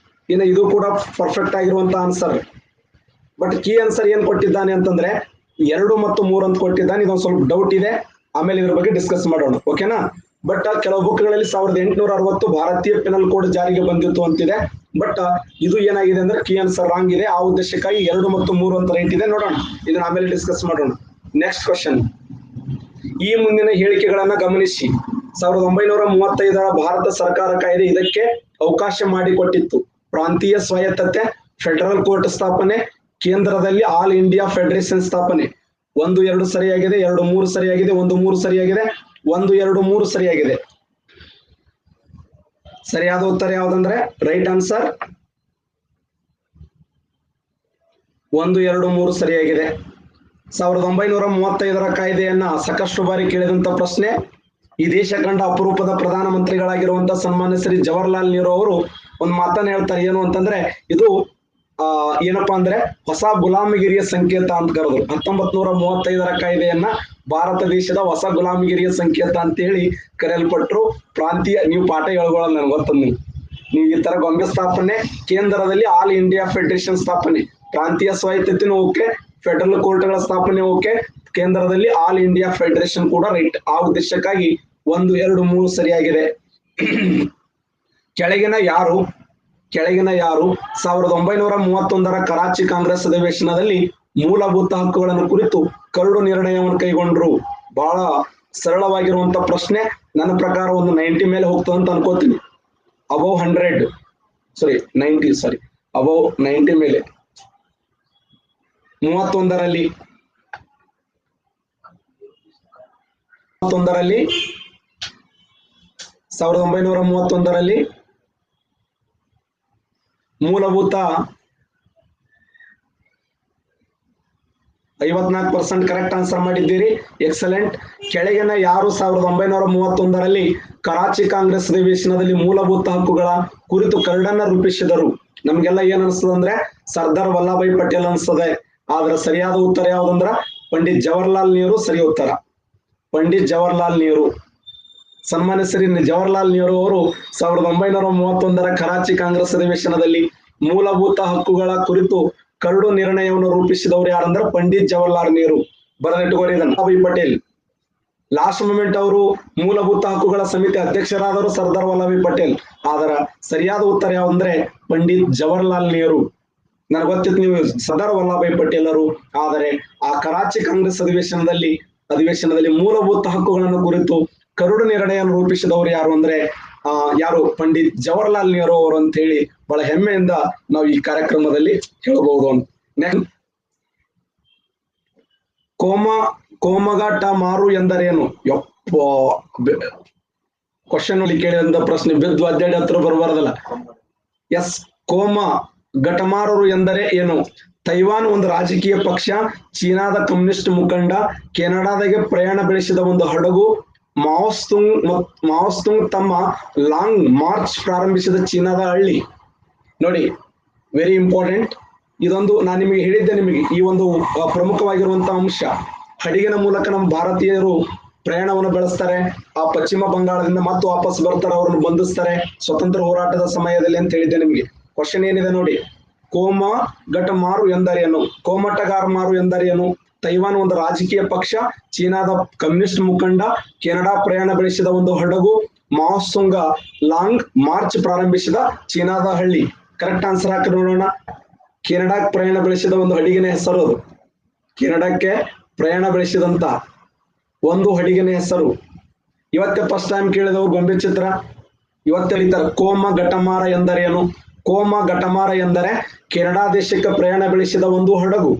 ಇನ್ನು ಇದು ಕೂಡ ಪರ್ಫೆಕ್ಟ್ ಆಗಿರುವಂತ ಆನ್ಸರ್. ಬಟ್ ಕೀ ಆನ್ಸರ್ ಏನ್ ಕೊಟ್ಟಿದ್ದಾನೆ ಅಂತಂದ್ರೆ 2 ಮತ್ತು 3 ಅಂತ ಕೊಟ್ಟಿದ್ದಾನೆ. ಇದೊಂದು ಸ್ವಲ್ಪ ಡೌಟ್ ಇದೆ, ಆಮೇಲೆ ಇದ್ರ ಬಗ್ಗೆ ಡಿಸ್ಕಸ್ ಮಾಡೋಣ. ಓಕೆನಾ? ಬಟ್ ಕೆಲವು ಬುಕ್ಗಳಲ್ಲಿ 1860 ಭಾರತೀಯ ಪಿನಲ್ ಕೋಡ್ ಜಾರಿಗೆ ಬಂದಿತ್ತು ಅಂತಿದೆ. ಬಟ್ ಇದು ಏನಾಗಿದೆ ಅಂದ್ರೆ ಕೀ ಆನ್ಸರ್ ರಾಂಗ್ ಇದೆ. ಆ ಉದ್ದೇಶಕ್ಕಾಗಿ 2 ಮತ್ತು 3 ಅಂತ ರೈಟ್ ಇದೆ. ನೋಡೋಣ, ಇದನ್ನ ಆಮೇಲೆ ಡಿಸ್ಕಸ್ ಮಾಡೋಣ. Next question. ಈ ಮುಂದಿನ ಹೇಳಿಕೆಗಳನ್ನ ಗಮನಿಸಿ. 1935ರ ಭಾರತ ಸರ್ಕಾರ ಕಾಯ್ದೆ ಇದಕ್ಕೆ ಅವಕಾಶ ಮಾಡಿಕೊಟ್ಟಿತ್ತು. ಪ್ರಾಂತೀಯ ಸ್ವಾಯತ್ತತೆ, ಫೆಡರಲ್ ಕೋರ್ಟ್ ಸ್ಥಾಪನೆ, ಕೇಂದ್ರದಲ್ಲಿ ಆಲ್ ಇಂಡಿಯಾ ಫೆಡರೇಷನ್ ಸ್ಥಾಪನೆ. 1, 2 ಸರಿಯಾಗಿದೆ, 2, 3 ಸರಿಯಾಗಿದೆ, 1, 3 ಸರಿಯಾಗಿದೆ, 1, 2, 3 ಸರಿಯಾಗಿದೆ. ಸರಿಯಾದ ಉತ್ತರ ಯಾವ್ದಂದ್ರೆ ರೈಟ್ ಆನ್ಸರ್ 1, 2, 3 ಸರಿಯಾಗಿದೆ. 1935 ಕಾಯ್ದೆಯನ್ನ ಸಾಕಷ್ಟು ಬಾರಿ ಕೇಳಿದಂತ ಪ್ರಶ್ನೆ. ಈ ದೇಶ ಕಂಡ ಅಪರೂಪದ ಪ್ರಧಾನಮಂತ್ರಿಗಳಾಗಿರುವಂತಹ ಸನ್ಮಾನ್ಯ ಶ್ರೀ ಜವಾಹರ್ಲಾಲ್ ನೆಹರು ಅವರು ಒಂದು ಮಾತನ್ನ ಹೇಳ್ತಾರೆ, ಏನು ಅಂತಂದ್ರೆ ಇದು ಏನಪ್ಪಾ ಅಂದ್ರೆ ಹೊಸ ಗುಲಾಮಗಿರಿಯ ಸಂಕೇತ ಅಂತ ಕರೆದ್ರು. 1935 ಕಾಯ್ದೆಯನ್ನ ಭಾರತ ದೇಶದ ಹೊಸ ಗುಲಾಮಗಿರಿಯ ಸಂಕೇತ ಅಂತ ಹೇಳಿ ಕರೆಯಲ್ಪಟ್ರು. ಪ್ರಾಂತೀಯ, ನೀವು ಪಾಠ ಹೇಳ್ಕೊಳ್ಳಲ್ಲ ನನ್ಗೆ ಗೊತ್ತ, ನೀವು ಈ ತರ ಗೊಂಬೆ ಸ್ಥಾಪನೆ, ಕೇಂದ್ರದಲ್ಲಿ ಆಲ್ ಇಂಡಿಯಾ ಫೆಡರೇಷನ್ ಸ್ಥಾಪನೆ, ಪ್ರಾಂತೀಯ ಸ್ವಾಯತ್ತತೆನೂ ಓಕೆ, ಫೆಡರಲ್ ಕೋರ್ಟ್ಗಳ ಸ್ಥಾಪನೆ ಓಕೆ, ಕೇಂದ್ರದಲ್ಲಿ ಆಲ್ ಇಂಡಿಯಾ ಫೆಡರೇಷನ್ ಕೂಡ ರೈಟ್. ಆ ಉದ್ದೇಶಕ್ಕಾಗಿ 1, 2, 3 ಸರಿಯಾಗಿದೆ. ಕೆಳಗಿನ ಯಾರು 1931 ಕರಾಚಿ ಕಾಂಗ್ರೆಸ್ ಅಧಿವೇಶನದಲ್ಲಿ ಮೂಲಭೂತ ಹಕ್ಕುಗಳನ್ನು ಕುರಿತು ಕರಡು ನಿರ್ಣಯವನ್ನು ಕೈಗೊಂಡ್ರು? ಬಹಳ ಸರಳವಾಗಿರುವಂತ ಪ್ರಶ್ನೆ. ನನ್ನ ಪ್ರಕಾರ ಒಂದು 90 ಮೇಲೆ ಹೋಗ್ತದೆ ಅಂತ ಅನ್ಕೋತೀನಿ. ಅಬೌವ್ 90 ಮೇಲೆ 31ರಲ್ಲಿ ಮೂಲಭೂತ 54% ಕರೆಕ್ಟ್ ಆನ್ಸರ್ ಮಾಡಿದ್ದೀರಿ, ಎಕ್ಸಲೆಂಟ್. ಕೆಳಗಿನ ಯಾರು 1931ರಲ್ಲಿ ಕರಾಚಿ ಕಾಂಗ್ರೆಸ್ ಅಧಿವೇಶನದಲ್ಲಿ ಮೂಲಭೂತ ಹಕ್ಕುಗಳ ಕುರಿತು ಕರಡನ್ನ ರೂಪಿಸಿದರು? ನಮ್ಗೆಲ್ಲ ಏನ್ ಅನ್ಸ್ತದೆ ಅಂದ್ರೆ ಸರ್ದಾರ್ ವಲ್ಲಭಾಯಿ ಪಟೇಲ್ ಅನ್ಸ್ತದೆ. ಆದ್ರೆ ಸರಿಯಾದ ಉತ್ತರ ಯಾವ್ದಂದ್ರ ಪಂಡಿತ್ ಜವಾಹರ್ಲಾಲ್ ನೆಹರು ಸರಿ ಉತ್ತರ. ಪಂಡಿತ್ ಜವಾಹರ್ಲಾಲ್ ನೆಹರು, ಸನ್ಮಾನ್ಯ ಶ್ರೀ ಜವಾಹರ್ಲಾಲ್ ನೆಹರು ಅವರು 1931 ಕರಾಚಿ ಕಾಂಗ್ರೆಸ್ ಅಧಿವೇಶನದಲ್ಲಿ ಮೂಲಭೂತ ಹಕ್ಕುಗಳ ಕುರಿತು ಕರಡು ನಿರ್ಣಯವನ್ನು ರೂಪಿಸಿದವರು ಯಾರಂದ್ರೆ ಪಂಡಿತ್ ಜವಾಹರ್ಲಾಲ್ ನೆಹರು. ಬರೆದಿಟ್ಟುಕೊಳ್ಳಿ ಇದನ್ನ. ವಲ್ಲಭಾಯಿ ಪಟೇಲ್ ಲಾಸ್ಟ್ ಮೂಮೆಂಟ್ ಅವರು ಮೂಲಭೂತ ಹಕ್ಕುಗಳ ಸಮಿತಿ ಅಧ್ಯಕ್ಷರಾದರು ಸರ್ದಾರ್ ವಲ್ಲಭಾಯಿ ಪಟೇಲ್. ಆದ್ರ ಸರಿಯಾದ ಉತ್ತರ ಯಾವಂದ್ರೆ ಪಂಡಿತ್ ಜವಾಹರ್ಲಾಲ್ ನೆಹರು. ನನಗೆ ಗೊತ್ತಿತ್ತು ನೀವು ಸರ್ದಾರ್ ವಲ್ಲಭಾಯಿ ಪಟೇಲರು, ಆದರೆ ಆ ಕರಾಚಿ ಕಾಂಗ್ರೆಸ್ ಅಧಿವೇಶನದಲ್ಲಿ ಮೂಲಭೂತ ಹಕ್ಕುಗಳನ್ನು ಕುರಿತು ಕರಡು ನಿರ್ಣಯವನ್ನು ರೂಪಿಸಿದವರು ಯಾರು ಅಂದ್ರೆ ಯಾರು ಪಂಡಿತ್ ಜವಾಹರ್ಲಾಲ್ ನೆಹರು ಅವರು ಅಂತ ಹೇಳಿ ಬಹಳ ಹೆಮ್ಮೆಯಿಂದ ನಾವು ಈ ಕಾರ್ಯಕ್ರಮದಲ್ಲಿ ಹೇಳಬಹುದು. ನೆಕ್ಸ್ಟ್, ಕೋಮಗಟ ಮಾರು ಎಂದರೇನು? ಕ್ವಶನ್ ಅಲ್ಲಿ ಕೇಳಿದಂತ ಪ್ರಶ್ನೆ ಬಿದ್ದು ಅಡ್ಡಾಡಿ ಹತ್ರ ಬರಬಾರದಲ್ಲ. ಎಸ್, ಕೋಮ ಘಟಮಾರರು ಎಂದರೆ ಏನು? ತೈವಾನ್ ಒಂದು ರಾಜಕೀಯ ಪಕ್ಷ, ಚೀನಾದ ಕಮ್ಯುನಿಸ್ಟ್ ಮುಖಂಡ, ಕೆನಡಾದಾಗೆ ಪ್ರಯಾಣ ಬೆಳೆಸಿದ ಒಂದು ಹಡಗು, ಮಾವೋಸ್ತುಂಗ್ ತಮ್ಮ ಲಾಂಗ್ ಮಾರ್ಚ್ ಪ್ರಾರಂಭಿಸಿದ ಚೀನಾದ ಹಳ್ಳಿ. ನೋಡಿ, ವೆರಿ ಇಂಪಾರ್ಟೆಂಟ್. ಇದೊಂದು ನಾನು ನಿಮಗೆ ಹೇಳಿದ್ದೆ, ನಿಮಗೆ ಈ ಒಂದು ಪ್ರಮುಖವಾಗಿರುವಂತಹ ಅಂಶ. ಹಡಗಿನ ಮೂಲಕ ನಮ್ಮ ಭಾರತೀಯರು ಪ್ರಯಾಣವನ್ನು ಬೆಳೆಸ್ತಾರೆ. ಆ ಪಶ್ಚಿಮ ಬಂಗಾಳದಿಂದ ಮತ್ತೆ ವಾಪಸ್ ಬರ್ತಾರೆ, ಅವರನ್ನು ಬಂಧಿಸ್ತಾರೆ ಸ್ವತಂತ್ರ ಹೋರಾಟದ ಸಮಯದಲ್ಲಿ ಅಂತ ಹೇಳಿದ್ದೆ ನಿಮಗೆ. ಕ್ವಶನ್ ಏನಿದೆ ನೋಡಿ, ಕೋಮಗಟ ಮಾರು ಎಂದರೇನು? ಕೋಮಟಗಾರ ಮಾರು ಎಂದರೇನು? ತೈವಾನ್ ಒಂದು ರಾಜಕೀಯ ಪಕ್ಷ, ಚೀನಾದ ಕಮ್ಯುನಿಸ್ಟ್ ಮುಖಂಡ, ಕೆನಡಾ ಪ್ರಯಾಣ ಬೆಳೆಸಿದ ಒಂದು ಹಡಗು, ಮಾವೋಸ್ತುಂಗ್ ಲಾಂಗ್ ಮಾರ್ಚ್ ಪ್ರಾರಂಭಿಸಿದ ಚೀನಾದ ಹಳ್ಳಿ. ಕರೆಕ್ಟ್ ಆನ್ಸರ್ ಹಾಕಿ ನೋಡೋಣ. ಕೆನಡಾಕ್ಕೆ ಪ್ರಯಾಣ ಬೆಳೆಸಿದ ಒಂದು ಹಡಗಿನ ಹೆಸರು ಅದು. ಕೆನಡಾಕ್ಕೆ ಪ್ರಯಾಣ ಬೆಳೆಸಿದಂತ ಒಂದು ಹಡಗಿನ ಹೆಸರು. ಇವತ್ತೇ ಫಸ್ಟ್ ಟೈಮ್ ಕೇಳಿದವರು ಗೊಂಬೆ ಚಿತ್ರ. ಇವತ್ತೇ ಹೇಳ್ತಾರೆ ಕೋಮ ಘಟಮಾರ ಎಂದರೇನು? ಕೋಮ ಘಟಮಾರ ಎಂದರೆ ಕೆನಡಾ ದೇಶಕ್ಕೆ ಪ್ರಯಾಣ ಬೆಳೆಸಿದ ಒಂದು ಹಡಗು.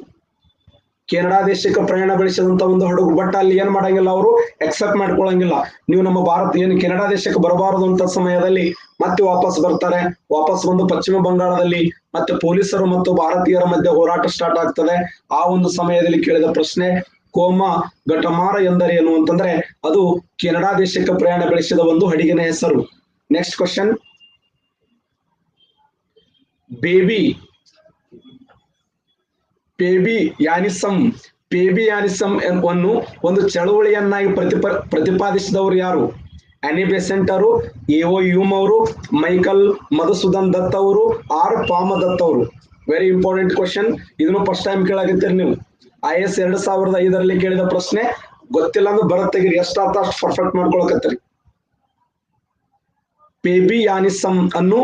ಕೆನಡಾ ದೇಶಕ್ಕೆ ಪ್ರಯಾಣ ಬೆಳೆಸಿದಂತ ಒಂದು ಹಡಗು. ಬಟ್ ಅಲ್ಲಿ ಏನ್ ಮಾಡಂಗಿಲ್ಲ, ಅವರು ಎಕ್ಸೆಪ್ಟ್ ಮಾಡ್ಕೊಳಂಗಿಲ್ಲ. ನೀವು ನಮ್ಮ ಭಾರತ ಏನು ಕೆನಡಾ ದೇಶಕ್ಕೆ ಬರಬಾರದು ಅಂತ ಸಮಯದಲ್ಲಿ ಮತ್ತೆ ವಾಪಸ್ ಬರ್ತಾರೆ. ವಾಪಸ್ ಬಂದು ಪಶ್ಚಿಮ ಬಂಗಾಳದಲ್ಲಿ ಮತ್ತೆ ಪೊಲೀಸರು ಮತ್ತು ಭಾರತೀಯರ ಮಧ್ಯೆ ಹೋರಾಟ ಸ್ಟಾರ್ಟ್ ಆಗ್ತದೆ. ಆ ಒಂದು ಸಮಯದಲ್ಲಿ ಕೇಳಿದ ಪ್ರಶ್ನೆ ಕೋಮ ಘಟಮಾರ ಎಂದರೇನು ಅಂತಂದ್ರೆ ಅದು ಕೆನಡಾ ದೇಶಕ್ಕೆ ಪ್ರಯಾಣ ಬೆಳೆಸಿದ ಒಂದು ಹಡಗಿನ ಹೆಸರು. ನೆಕ್ಸ್ಟ್ ಕ್ವಶನ್, ಪೇಬಿಯಾನಿಸಂ ಅನ್ನು ಒಂದು ಚಳುವಳಿಯನ್ನಾಗಿ ಪ್ರತಿಪಾದಿಸಿದವರು ಯಾರು? ಆನಿ ಬೆಸೆಂಟ್ ಅವರು, ಎಒ ಹ್ಯೂಮ್ ಅವರು, ಮೈಕಲ್ ಮಧುಸೂದನ್ ದತ್ ಅವರು, ಆರ್ ಪಾಮ ದತ್ ಅವರು. Very important question. ಇದನ್ನು ಫಸ್ಟ್ ಟೈಮ್ ಕೇಳಾಕತ್ತೀರಿ ನೀವು. IAS 2005ರಲ್ಲಿ ಕೇಳಿದ ಪ್ರಶ್ನೆ. ಗೊತ್ತಿಲ್ಲ ಅಂದ್ರೆ ಬರತ್ತೆಗಿರಿ, ಎಷ್ಟಾತ ಅಷ್ಟು ಪರ್ಫೆಕ್ಟ್ ಮಾಡ್ಕೊಳಕತ್ತೀರಿ. ಪೇಬಿಯಾನಿಸಂ ಅನ್ನು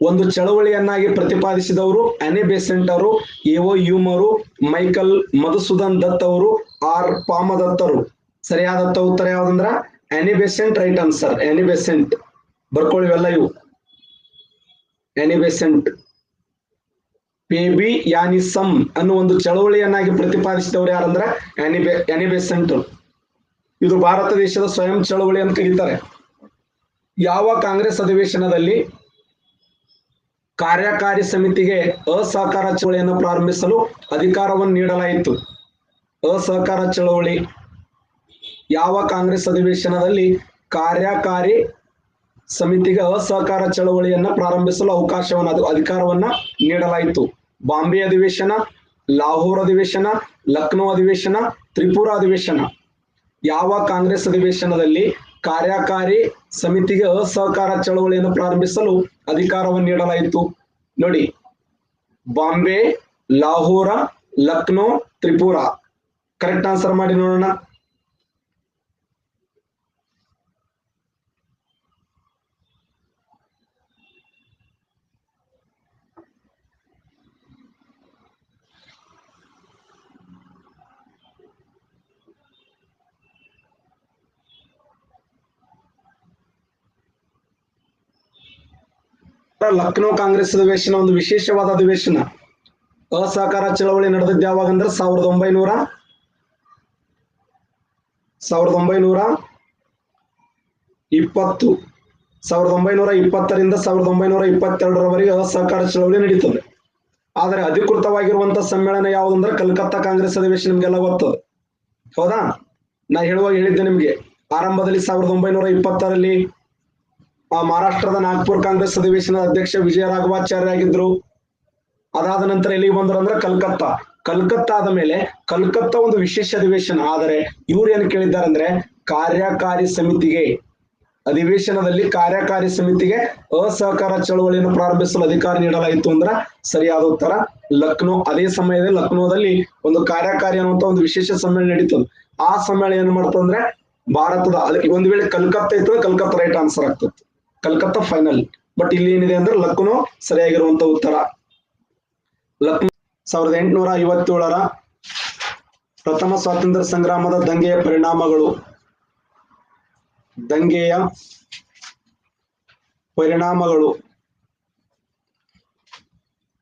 ಒಂದು ಚಳವಳಿಯನ್ನಾಗಿ ಪ್ರತಿಪಾದಿಸಿದವರು ಆನಿ ಬೆಸೆಂಟ್ ಅವರು, ಎಒ ಹ್ಯೂಮ್ ಅವರು, ಮೈಕಲ್ ಮಧುಸೂದನ್ ದತ್ ಅವರು, ಆರ್ ಪಾಮ ದತ್ ಅವರು. ಸರಿಯಾದ ಉತ್ತರ ಯಾವ್ದಂದ್ರ Annie Besant. Right answer Annie Besant. ಬರ್ಕೊಳ್ಳಿವೆಲ್ಲ ಇವು. Annie Besant. ಪೇಬಿಯಾನಿಸಂ ಅನ್ನು ಒಂದು ಚಳವಳಿಯನ್ನಾಗಿ ಪ್ರತಿಪಾದಿಸಿದವರು ಯಾರಂದ್ರೆ ಆನಿ ಬೆಸೆಂಟ್. ಇದು ಭಾರತ ದೇಶದ ಸ್ವಯಂ ಚಳವಳಿ ಅಂತ ಕರೀತಾರೆ. ಯಾವ ಕಾಂಗ್ರೆಸ್ ಅಧಿವೇಶನದಲ್ಲಿ ಕಾರ್ಯಕಾರಿ ಸಮಿತಿಗೆ ಅಸಹಕಾರ ಚಳವಳಿಯನ್ನು ಪ್ರಾರಂಭಿಸಲು ಅಧಿಕಾರವನ್ನು ನೀಡಲಾಯಿತು? ಅಸಹಕಾರ ಚಳವಳಿ ಯಾವ ಕಾಂಗ್ರೆಸ್ ಅಧಿವೇಶನದಲ್ಲಿ ಕಾರ್ಯಕಾರಿ ಸಮಿತಿಗೆ ಅಸಹಕಾರ ಚಳವಳಿಯನ್ನ ಪ್ರಾರಂಭಿಸಲು ಅಧಿಕಾರವನ್ನ ನೀಡಲಾಯಿತು? ಬಾಂಬೆ ಅಧಿವೇಶನ, ಲಾಹೋರ್ ಅಧಿವೇಶನ, ಲಕ್ನೋ ಅಧಿವೇಶನ, ತ್ರಿಪುರಾ ಅಧಿವೇಶನ. ಯಾವ ಕಾಂಗ್ರೆಸ್ ಅಧಿವೇಶನದಲ್ಲಿ ಕಾರ್ಯಕಾರಿ ಸಮಿತಿಗೆ ಅಸಹಕಾರ ಚಳವಳಿಯನ್ನು ಪ್ರಾರಂಭಿಸಲು ಅಧಿಕಾರವನ್ನು ನೀಡಲಾಯಿತು? ನೋಡಿ, ಬಾಂಬೆ, ಲಾಹೋರ, ಲಕ್ನೋ, ತ್ರಿಪುರಾ. ಕರೆಕ್ಟ್ ಆನ್ಸರ್ ಮಾಡಿ ನೋಡೋಣ. ಲಕ್ನೋ ಕಾಂಗ್ರೆಸ್ ಅಧಿವೇಶನ ಒಂದು ವಿಶೇಷವಾದ ಅಧಿವೇಶನ. ಅಸಹಕಾರ ಚಳವಳಿ ನಡೆದಿದ್ದು ಯಾವಾಗ ಅಂದ್ರೆ 1920 1920ರಿಂದ 1922ರವರೆಗೆ ಅಸಹಕಾರ ಚಳವಳಿ ನಡೀತದೆ. ಆದರೆ ಅಧಿಕೃತವಾಗಿರುವಂತಹ ಸಮ್ಮೇಳನ ಯಾವುದಂದ್ರೆ ಕಲ್ಕತ್ತಾ ಕಾಂಗ್ರೆಸ್ ಅಧಿವೇಶನ. ನಿಮ್ಗೆಲ್ಲ ಗೊತ್ತದ, ಹೌದಾ? ನಾ ಹೇಳಿದ್ದೆ ನಿಮ್ಗೆ ಆರಂಭದಲ್ಲಿ 1920ರಲ್ಲಿ ಮಹಾರಾಷ್ಟ್ರದ ನಾಗ್ಪುರ್ ಕಾಂಗ್ರೆಸ್ ಅಧಿವೇಶನದ ಅಧ್ಯಕ್ಷ ವಿಜಯ ರಾಘವಾಚಾರ್ಯ ಆಗಿದ್ರು. ಅದಾದ ನಂತರ ಎಲ್ಲಿಗೆ ಬಂದ್ರು ಅಂದ್ರೆ ಕಲ್ಕತ್ತಾ ಆದ ಮೇಲೆ ಕಲ್ಕತ್ತಾ ಒಂದು ವಿಶೇಷ ಅಧಿವೇಶನ. ಆದರೆ ಇವ್ರು ಏನು ಕೇಳಿದ್ದಾರೆ ಅಂದ್ರೆ ಕಾರ್ಯಕಾರಿ ಸಮಿತಿಗೆ, ಅಧಿವೇಶನದಲ್ಲಿ ಕಾರ್ಯಕಾರಿ ಸಮಿತಿಗೆ ಅಸಹಕಾರ ಚಳವಳಿಯನ್ನು ಪ್ರಾರಂಭಿಸಲು ಅಧಿಕಾರ ನೀಡಲಾಯಿತು ಅಂದ್ರೆ ಸರಿಯಾದ ಉತ್ತರ ಲಕ್ನೋ. ಅದೇ ಸಮಯದಲ್ಲಿ ಲಕ್ನೋದಲ್ಲಿ ಒಂದು ಕಾರ್ಯಕಾರಿ ಅನ್ನುವಂತ ಒಂದು ವಿಶೇಷ ಸಮ್ಮೇಳನ ನಡೀತದೆ. ಆ ಸಮ್ಮೇಳನ ಏನ್ ಮಾಡ್ತಂದ್ರೆ ಭಾರತದ, ಅದಕ್ಕೆ ಒಂದು ವೇಳೆ ಕಲ್ಕತ್ತಾ ಇತ್ತು, ಕಲ್ಕತ್ತಾ ರೈಟ್ ಆನ್ಸರ್ ಆಗ್ತದೆ, ಕಲ್ಕತ್ತಾ ಫೈನಲ್. ಬಟ್ ಇಲ್ಲಿ ಏನಿದೆ ಅಂದ್ರೆ ಲಕ್ನೋ ಸರಿಯಾಗಿರುವಂತ ಉತ್ತರ. ಲಕ್ನೋ 1857ರ ಪ್ರಥಮ ಸ್ವಾತಂತ್ರ್ಯ ಸಂಗ್ರಾಮದ ದಂಗೆಯ ಪರಿಣಾಮಗಳು.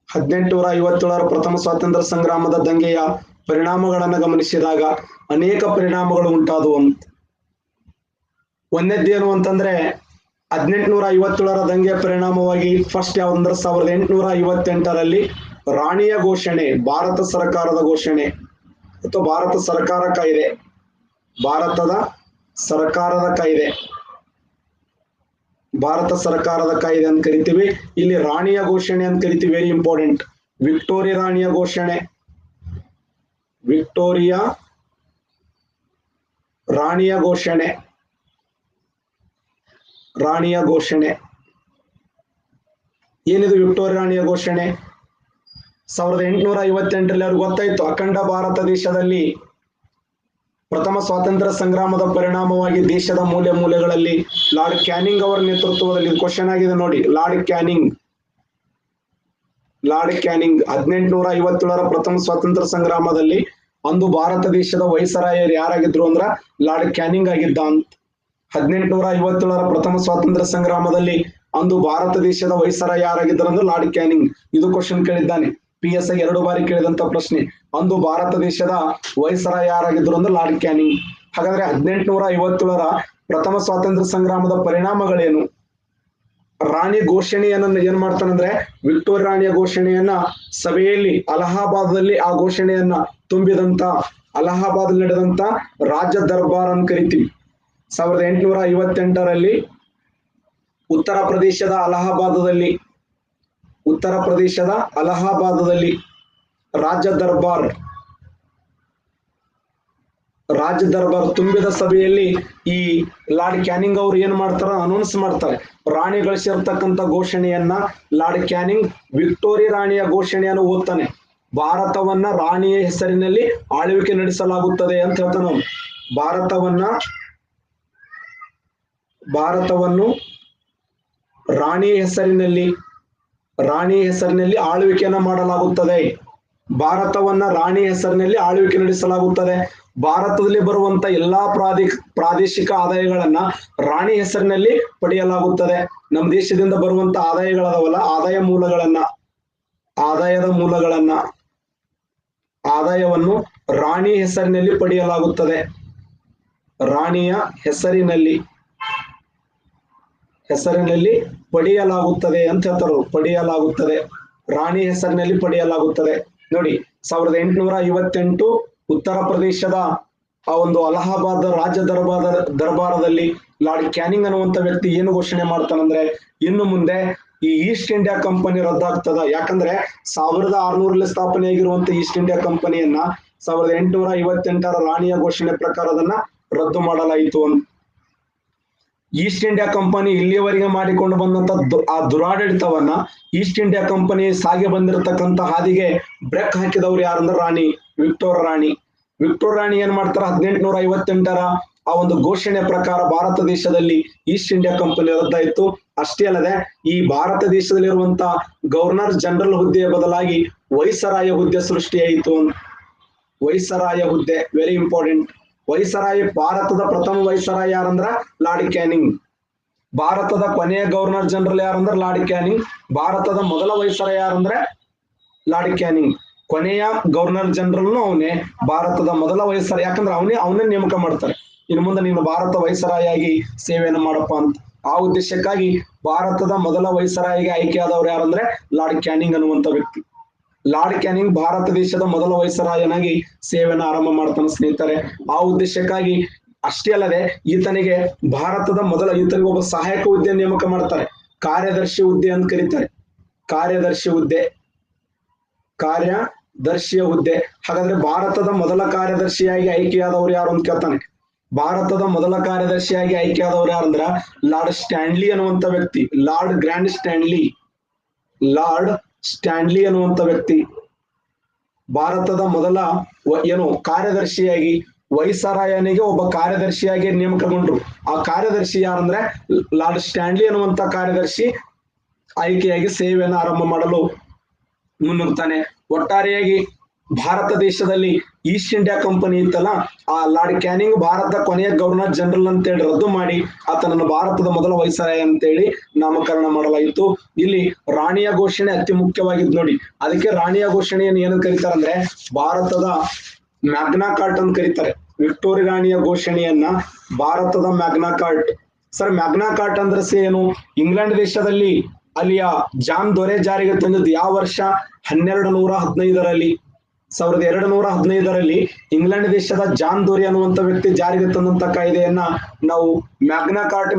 1857ರ ಪ್ರಥಮ ಸ್ವಾತಂತ್ರ್ಯ ಸಂಗ್ರಾಮದ ದಂಗೆಯ ಪರಿಣಾಮಗಳನ್ನು ಗಮನಿಸಿದಾಗ ಅನೇಕ ಪರಿಣಾಮಗಳು ಉಂಟಾದವು. ಒಂದನೇದ್ದೇನು ಅಂತಂದ್ರೆ 1857ರ ದಂಗೆಯ ಪರಿಣಾಮವಾಗಿ ಫಸ್ಟ್ ಯಾವ್ದಂದ್ರೆ 1858ರಲ್ಲಿ ರಾಣಿಯ ಘೋಷಣೆ, ಭಾರತ ಸರ್ಕಾರದ ಘೋಷಣೆ ಅಥವಾ ಭಾರತ ಸರ್ಕಾರ ಕಾಯ್ದೆ, ಭಾರತದ ಸರ್ಕಾರದ ಕಾಯ್ದೆ ಅಂತ ಕರಿತೀವಿ. ಇಲ್ಲಿ ರಾಣಿಯ ಘೋಷಣೆ ಅಂತ ಕರಿತೀವಿ, ವೆರಿ ಇಂಪಾರ್ಟೆಂಟ್. ವಿಕ್ಟೋರಿಯಾ ರಾಣಿಯ ಘೋಷಣೆ ಏನಿದು ವಿಕ್ಟೋರಿಯಾ ರಾಣಿಯ ಘೋಷಣೆ? 1858ರಲ್ಲಿ ಅವ್ರಿಗೆ ಗೊತ್ತಾಯ್ತು ಅಖಂಡ ಭಾರತ ದೇಶದಲ್ಲಿ ಪ್ರಥಮ ಸ್ವಾತಂತ್ರ್ಯ ಸಂಗ್ರಾಮದ ಪರಿಣಾಮವಾಗಿ ದೇಶದ ಮೂಲೆ ಮೂಲೆಗಳಲ್ಲಿ ಲಾರ್ಡ್ ಕ್ಯಾನಿಂಗ್ ಅವರ ನೇತೃತ್ವದಲ್ಲಿ, ಕ್ವಶನ್ ಆಗಿದೆ ನೋಡಿ, ಲಾರ್ಡ್ ಕ್ಯಾನಿಂಗ್ 1857ರ ಪ್ರಥಮ ಸ್ವಾತಂತ್ರ್ಯ ಸಂಗ್ರಾಮದಲ್ಲಿ ಅಂದು ಭಾರತ ದೇಶದ ವೈಸರಾಯರು ಯಾರಾಗಿದ್ರು ಅಂದ್ರ ಲಾರ್ಡ್ ಕ್ಯಾನಿಂಗ್ ಆಗಿದ್ದ ಅಂತ. 1857ರ ಪ್ರಥಮ ಸ್ವಾತಂತ್ರ್ಯ ಸಂಗ್ರಾಮದಲ್ಲಿ ಅಂದು ಭಾರತ ದೇಶದ ವೈಸರಾಯ ಯಾರಾಗಿದ್ರು ಅಂದ್ರೆ ಲಾರ್ಡ್ ಕ್ಯಾನಿಂಗ್. ಇದು ಕ್ವಶನ್ ಕೇಳಿದ್ದಾನೆ, PSI 2 ಬಾರಿ ಕೇಳಿದಂತ ಪ್ರಶ್ನೆ. ಅಂದು ಭಾರತ ದೇಶದ ವೈಸರಾಯ ಯಾರಾಗಿದ್ರು ಅಂದ್ರೆ ಲಾರ್ಡ್ ಕ್ಯಾನಿಂಗ್. ಹಾಗಾದ್ರೆ 1857ರ ಪ್ರಥಮ ಸ್ವಾತಂತ್ರ್ಯ ಸಂಗ್ರಾಮದ ಪರಿಣಾಮಗಳೇನು? ರಾಣಿ ಘೋಷಣೆಯನ್ನ ಏನ್ ಮಾಡ್ತಾನಂದ್ರೆ ವಿಕ್ಟೋರಿಯಾ ರಾಣಿಯ ಘೋಷಣೆಯನ್ನ ಸಭೆಯಲ್ಲಿ ಅಲಹಾಬಾದ್ದಲ್ಲಿ ಆ ಘೋಷಣೆಯನ್ನ ತುಂಬಿದಂತ ಅಲಹಾಬಾದ್ ನಡೆದಂತ ರಾಜ್ಯ ದರ್ಬಾರ್ ಅಂತ ಕರಿತೀವಿ. 1858ರಲ್ಲಿ ಉತ್ತರ ಪ್ರದೇಶದ ಅಲಹಾಬಾದದಲ್ಲಿ ರಾಜ್ಯ ದರ್ಬಾರ್ ತುಂಬಿದ ಸಭೆಯಲ್ಲಿ ಈ ಲಾರ್ಡ್ ಕ್ಯಾನಿಂಗ್ ಅವರು ಏನ್ ಮಾಡ್ತಾರ, ಅನೌನ್ಸ್ ಮಾಡ್ತಾರೆ ರಾಣಿ ಗಳಿಸಿರ್ತಕ್ಕಂಥ ಘೋಷಣೆಯನ್ನ. ಲಾರ್ಡ್ ಕ್ಯಾನಿಂಗ್ ವಿಕ್ಟೋರಿಯಾ ರಾಣಿಯ ಘೋಷಣೆಯನ್ನು ಓದ್ತಾನೆ. ಭಾರತವನ್ನ ರಾಣಿಯ ಹೆಸರಿನಲ್ಲಿ ಆಳ್ವಿಕೆ ನಡೆಸಲಾಗುತ್ತದೆ ಅಂತ ಹೇಳ್ತಾನೆ. ಭಾರತವನ್ನು ರಾಣಿಯ ಹೆಸರಿನಲ್ಲಿ ಆಳ್ವಿಕೆಯನ್ನ ಮಾಡಲಾಗುತ್ತದೆ. ಭಾರತವನ್ನ ರಾಣಿಯ ಹೆಸರಿನಲ್ಲಿ ಆಳ್ವಿಕೆ ನಡೆಸಲಾಗುತ್ತದೆ. ಭಾರತದಲ್ಲಿ ಬರುವಂತ ಎಲ್ಲಾ ಪ್ರಾದೇಶಿಕ ಆದಾಯಗಳನ್ನ ರಾಣಿ ಹೆಸರಿನಲ್ಲಿ ಪಡೆಯಲಾಗುತ್ತದೆ. ನಮ್ಮ ದೇಶದಿಂದ ಬರುವಂತ ಆದಾಯಗಳದವಲ್ಲ, ಆದಾಯವನ್ನು ರಾಣಿಯ ಹೆಸರಿನಲ್ಲಿ ಪಡೆಯಲಾಗುತ್ತದೆ. ರಾಣಿಯ ಹೆಸರಿನಲ್ಲಿ ಪಡೆಯಲಾಗುತ್ತದೆ ಅಂತ ಹೇಳ್ತಾರೆ. ಪಡೆಯಲಾಗುತ್ತದೆ, ರಾಣಿ ಹೆಸರಿನಲ್ಲಿ ಪಡೆಯಲಾಗುತ್ತದೆ. ನೋಡಿ 1858 ಉತ್ತರ ಪ್ರದೇಶದ ಆ ಒಂದು ಅಲಹಾಬಾದ್ ರಾಜ್ಯ ದರ್ಬಾರದಲ್ಲಿ ಲಾರ್ಡ್ ಕ್ಯಾನಿಂಗ್ ಅನ್ನುವಂತ ವ್ಯಕ್ತಿ ಏನು ಘೋಷಣೆ ಮಾಡ್ತಾನಂದ್ರೆ, ಇನ್ನು ಮುಂದೆ ಈ ಈಸ್ಟ್ ಇಂಡಿಯಾ ಕಂಪನಿ ರದ್ದಾಗ್ತದ. ಯಾಕಂದ್ರೆ 1600 ಸ್ಥಾಪನೆ ಆಗಿರುವಂತ ಈಸ್ಟ್ ಇಂಡಿಯಾ ಕಂಪನಿಯನ್ನ 1858 ರಾಣಿಯ ಘೋಷಣೆ ಪ್ರಕಾರ ಅದನ್ನ ರದ್ದು ಮಾಡಲಾಯಿತು ಅಂತ. ಈಸ್ಟ್ ಇಂಡಿಯಾ ಕಂಪನಿ ಇಲ್ಲಿಯವರೆಗೆ ಮಾಡಿಕೊಂಡು ಬಂದಂತ ಆ ದುರಾಡಳಿತವನ್ನ ಈಸ್ಟ್ ಇಂಡಿಯಾ ಕಂಪನಿ ಸಾಗಿ ಬಂದಿರತಕ್ಕಂತ ಹಾದಿಗೆ ಬ್ರೇಕ್ ಹಾಕಿದವ್ರು ಯಾರಂದ್ರೆ ರಾಣಿ ವಿಕ್ಟೋರಿಯಾ ರಾಣಿ. ವಿಕ್ಟೋರಿಯಾ ರಾಣಿ ಏನ್ ಮಾಡ್ತಾರ, 1858 ಆ ಒಂದು ಘೋಷಣೆ ಪ್ರಕಾರ ಭಾರತ ದೇಶದಲ್ಲಿ ಈಸ್ಟ್ ಇಂಡಿಯಾ ಕಂಪನಿ ರದ್ದಾಯಿತು. ಅಷ್ಟೇ ಅಲ್ಲದೆ ಈ ಭಾರತ ದೇಶದಲ್ಲಿರುವಂತ ಗವರ್ನರ್ ಜನರಲ್ ಹುದ್ದೆಯ ಬದಲಾಗಿ ವೈಸರಾಯ ಹುದ್ದೆ ಸೃಷ್ಟಿಯಾಯಿತು. ವೈಸರಾಯ ಹುದ್ದೆ ವೆರಿ ಇಂಪಾರ್ಟೆಂಟ್. ವೈಸರಾಯ, ಭಾರತದ ಪ್ರಥಮ ವೈಸರಾಯ ಯಾರಂದ್ರ ಲಾರ್ಡ್ ಕ್ಯಾನಿಂಗ್. ಭಾರತದ ಕೊನೆಯ ಗವರ್ನರ್ ಜನರಲ್ ಯಾರಂದ್ರ ಲಾರ್ಡ್ ಕ್ಯಾನಿಂಗ್. ಭಾರತದ ಮೊದಲ ವೈಸರಾಯ ಯಾರಂದ್ರೆ ಲಾರ್ಡ್ ಕ್ಯಾನಿಂಗ್. ಕೊನೆಯ ಗವರ್ನರ್ ಜನರಲ್ನು ಅವನೇ, ಭಾರತದ ಮೊದಲ ವೈಸರಾಯ. ಯಾಕಂದ್ರೆ ಅವನೇ ನೇಮಕ ಮಾಡ್ತಾರೆ, ಇನ್ನು ಮುಂದೆ ನೀನು ಭಾರತ ವೈಸರಾಯಾಗಿ ಸೇವೆಯನ್ನು ಮಾಡಪ್ಪ ಅಂತ. ಆ ಉದ್ದೇಶಕ್ಕಾಗಿ ಭಾರತದ ಮೊದಲ ವೈಸರಾಯಿಗೆ ಆಯ್ಕೆಯಾದವ್ರು ಯಾರಂದ್ರೆ ಲಾರ್ಡ್ ಕ್ಯಾನಿಂಗ್ ಅನ್ನುವಂತ ವ್ಯಕ್ತಿ. ಲಾರ್ಡ್ ಕ್ಯಾನಿಂಗ್ ಭಾರತ ದೇಶದ ಮೊದಲ ವೈಸರಾಯನಾಗಿ ಸೇವೆಯನ್ನು ಆರಂಭ ಮಾಡ್ತಾನೆ ಸ್ನೇಹಿತರೆ. ಆ ಉದ್ದೇಶಕ್ಕಾಗಿ ಅಷ್ಟೇ ಅಲ್ಲದೆ ಈತನಿಗೆ ಈತನಿಗೆ ಒಬ್ಬ ಸಹಾಯಕ ಹುದ್ದೆ ನೇಮಕ ಮಾಡ್ತಾರೆ, ಕಾರ್ಯದರ್ಶಿ ಹುದ್ದೆ ಅಂತ ಕರೀತಾರೆ. ಕಾರ್ಯದರ್ಶಿಯ ಹುದ್ದೆ. ಹಾಗಾದ್ರೆ ಭಾರತದ ಮೊದಲ ಕಾರ್ಯದರ್ಶಿಯಾಗಿ ಆಯ್ಕೆಯಾದವ್ರು ಯಾರು ಅಂತ ಕೇಳ್ತಾನೆ. ಭಾರತದ ಮೊದಲ ಕಾರ್ಯದರ್ಶಿಯಾಗಿ ಆಯ್ಕೆಯಾದವ್ರು ಯಾರಂದ್ರ ಲಾರ್ಡ್ ಸ್ಟ್ಯಾನ್ಲಿ ಅನ್ನುವಂತ ವ್ಯಕ್ತಿ. ಲಾರ್ಡ್ ಸ್ಟ್ಯಾನ್ಲಿ ಅನ್ನುವಂತ ವ್ಯಕ್ತಿ ಭಾರತದ ಮೊದಲ ಕಾರ್ಯದರ್ಶಿಯಾಗಿ, ವೈಸರಾಯನಿಗೆ ಒಬ್ಬ ಕಾರ್ಯದರ್ಶಿಯಾಗಿ ನೇಮಕಗೊಂಡ್ರು. ಆ ಕಾರ್ಯದರ್ಶಿ ಯಾರಂದ್ರೆ ಲಾರ್ಡ್ ಸ್ಟ್ಯಾನ್ಲಿ ಅನ್ನುವಂತ ಕಾರ್ಯದರ್ಶಿ ಆಯ್ಕೆಯಾಗಿ ಸೇವೆಯನ್ನು ಆರಂಭ ಮಾಡಲು ಮುನ್ನುಗ್ತಾನೆ. ಒಟ್ಟಾರೆಯಾಗಿ ಭಾರತ ದೇಶದಲ್ಲಿ ಈಸ್ಟ್ ಇಂಡಿಯಾ ಕಂಪನಿ ಇತ್ತಲ್ಲ, ಆ ಲಾರ್ಡ್ ಕ್ಯಾನಿಂಗ್ ಭಾರತ ಕೊನೆಯ ಗವರ್ನರ್ ಜನರಲ್ ಅಂತೇಳಿ ರದ್ದು ಮಾಡಿ ಆತನನ್ನು ಭಾರತದ ಮೊದಲ ವೈಸರಾಯ ಅಂತೇಳಿ ನಾಮಕರಣ ಮಾಡಲಾಯಿತು. ಇಲ್ಲಿ ರಾಣಿಯ ಘೋಷಣೆ ಅತಿ ಮುಖ್ಯವಾಗಿದ್ದು ನೋಡಿ. ಅದಕ್ಕೆ ರಾಣಿಯ ಘೋಷಣೆಯನ್ನು ಏನಂತ ಕರೀತಾರೆ ಅಂದ್ರೆ ಭಾರತದ ಮ್ಯಾಗ್ನಾ ಕಾರ್ಟ್ ಅಂತ ಕರೀತಾರೆ. ವಿಕ್ಟೋರಿಯಾ ರಾಣಿಯ ಘೋಷಣೆಯನ್ನ ಭಾರತದ Magna Carta. Sir, Magna Carta ಅಂದ್ರೆ ಏನು? ಇಂಗ್ಲೆಂಡ್ ದೇಶದಲ್ಲಿ ಅಲ್ಲಿಯ ಜಾನ್ ದೊರೆ ಜಾರಿಗೆ ತಂದದ್ದು ಯಾವ ವರ್ಷ? 1215ರಲ್ಲಿ. 1215ರಲ್ಲಿ ಇಂಗ್ಲೆಂಡ್ ದೇಶದ ಜಾನ್ ದೊರೆ ಅನ್ನುವಂತ ವ್ಯಕ್ತಿ ಜಾರಿಗೆ ತಂದಂತ ಕಾಯ್ದೆಯನ್ನ ನಾವು ಮ್ಯಾಗ್ನಾ ಕಾರ್ಟ್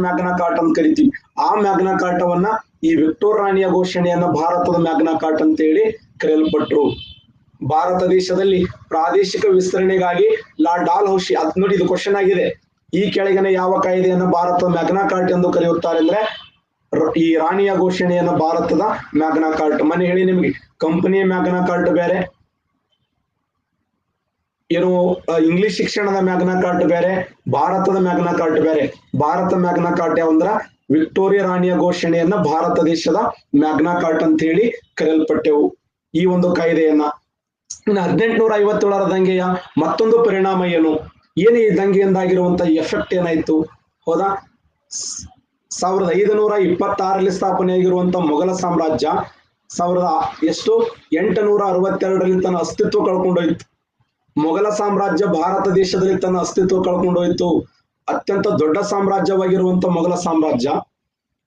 ಅಂತ ಕರಿತೀವಿ. ಆ ಮ್ಯಾಗ್ನಾ ಕಾರ್ಟವನ್ನ ಈ ವಿಕ್ಟೋರಿಯಾ ರಾಣಿಯ ಘೋಷಣೆಯನ್ನ ಭಾರತದ ಮ್ಯಾಗ್ನಾ ಕಾರ್ಟ್ ಅಂತ ಹೇಳಿ ಕರೆಯಲ್ಪಟ್ರು. ಭಾರತ ದೇಶದಲ್ಲಿ ಪ್ರಾದೇಶಿಕ ವಿಸ್ತರಣೆಗಾಗಿ ಲಾರ್ಡ್ ಡಾಲ್ಹೌಸಿ, ಅದ್ ನೋಡಿ ಇದು ಕ್ವಶನ್ ಆಗಿದೆ, ಈ ಕೆಳಗಿನ ಯಾವ ಕಾಯ್ದೆಯನ್ನ ಭಾರತದ ಮ್ಯಾಗ್ನಾ ಕಾರ್ಟ್ ಎಂದು ಕರೆಯುತ್ತಾರೆ ಅಂದ್ರೆ ಈ ರಾಣಿಯ ಘೋಷಣೆಯನ್ನ ಭಾರತದ ಮ್ಯಾಗ್ನಾ ಕಾರ್ಟ್. ಮನೆ ಹೇಳಿ ನಿಮ್ಗೆ, ಕಂಪನಿಯ ಮ್ಯಾಗ್ನಾ ಕಾರ್ಟ್ ಬೇರೆ, ಇಂಗ್ಲಿಷ್ ಶಿಕ್ಷಣದ ಮ್ಯಾಗ್ನಾ ಕಾರ್ಟ್ ಬೇರೆ, ಭಾರತದ ಮ್ಯಾಗ್ನಾ ಕಾರ್ಟ್ ಬೇರೆ. ಭಾರತ ಮ್ಯಾಗ್ನಾ ಕಾರ್ಟ್ ಯಾವಂದ್ರ ವಿಕ್ಟೋರಿಯಾ ರಾಣಿಯ ಘೋಷಣೆಯನ್ನ ಭಾರತ ದೇಶದ ಮ್ಯಾಗ್ನಾ ಕಾರ್ಟ್ ಅಂತ ಹೇಳಿ ಕರೆಯಲ್ಪಟ್ಟೆವು ಈ ಒಂದು ಕಾಯ್ದೆಯನ್ನ. ಇನ್ನು 1857ರ ದಂಗೆಯ ಮತ್ತೊಂದು ಪರಿಣಾಮ ಏನು ಈ ದಂಗೆಯಿಂದಾಗಿರುವಂತ ಎಫೆಕ್ಟ್ ಏನಾಯ್ತು? ಹೌದಾ, 1526ರಲ್ಲಿ ಸ್ಥಾಪನೆಯಾಗಿರುವಂತ ಮೊಘಲ ಸಾಮ್ರಾಜ್ಯ 862ರಲ್ಲಿ ತನ್ನ ಅಸ್ತಿತ್ವ ಕಳ್ಕೊಂಡೋಯ್ತು. ಮೊಘಲ ಸಾಮ್ರಾಜ್ಯ ಭಾರತ ದೇಶದಲ್ಲಿ ತನ್ನ ಅಸ್ತಿತ್ವ ಕಳ್ಕೊಂಡೋಯ್ತು. ಅತ್ಯಂತ ದೊಡ್ಡ ಸಾಮ್ರಾಜ್ಯವಾಗಿರುವಂತ ಮೊಘಲ ಸಾಮ್ರಾಜ್ಯ,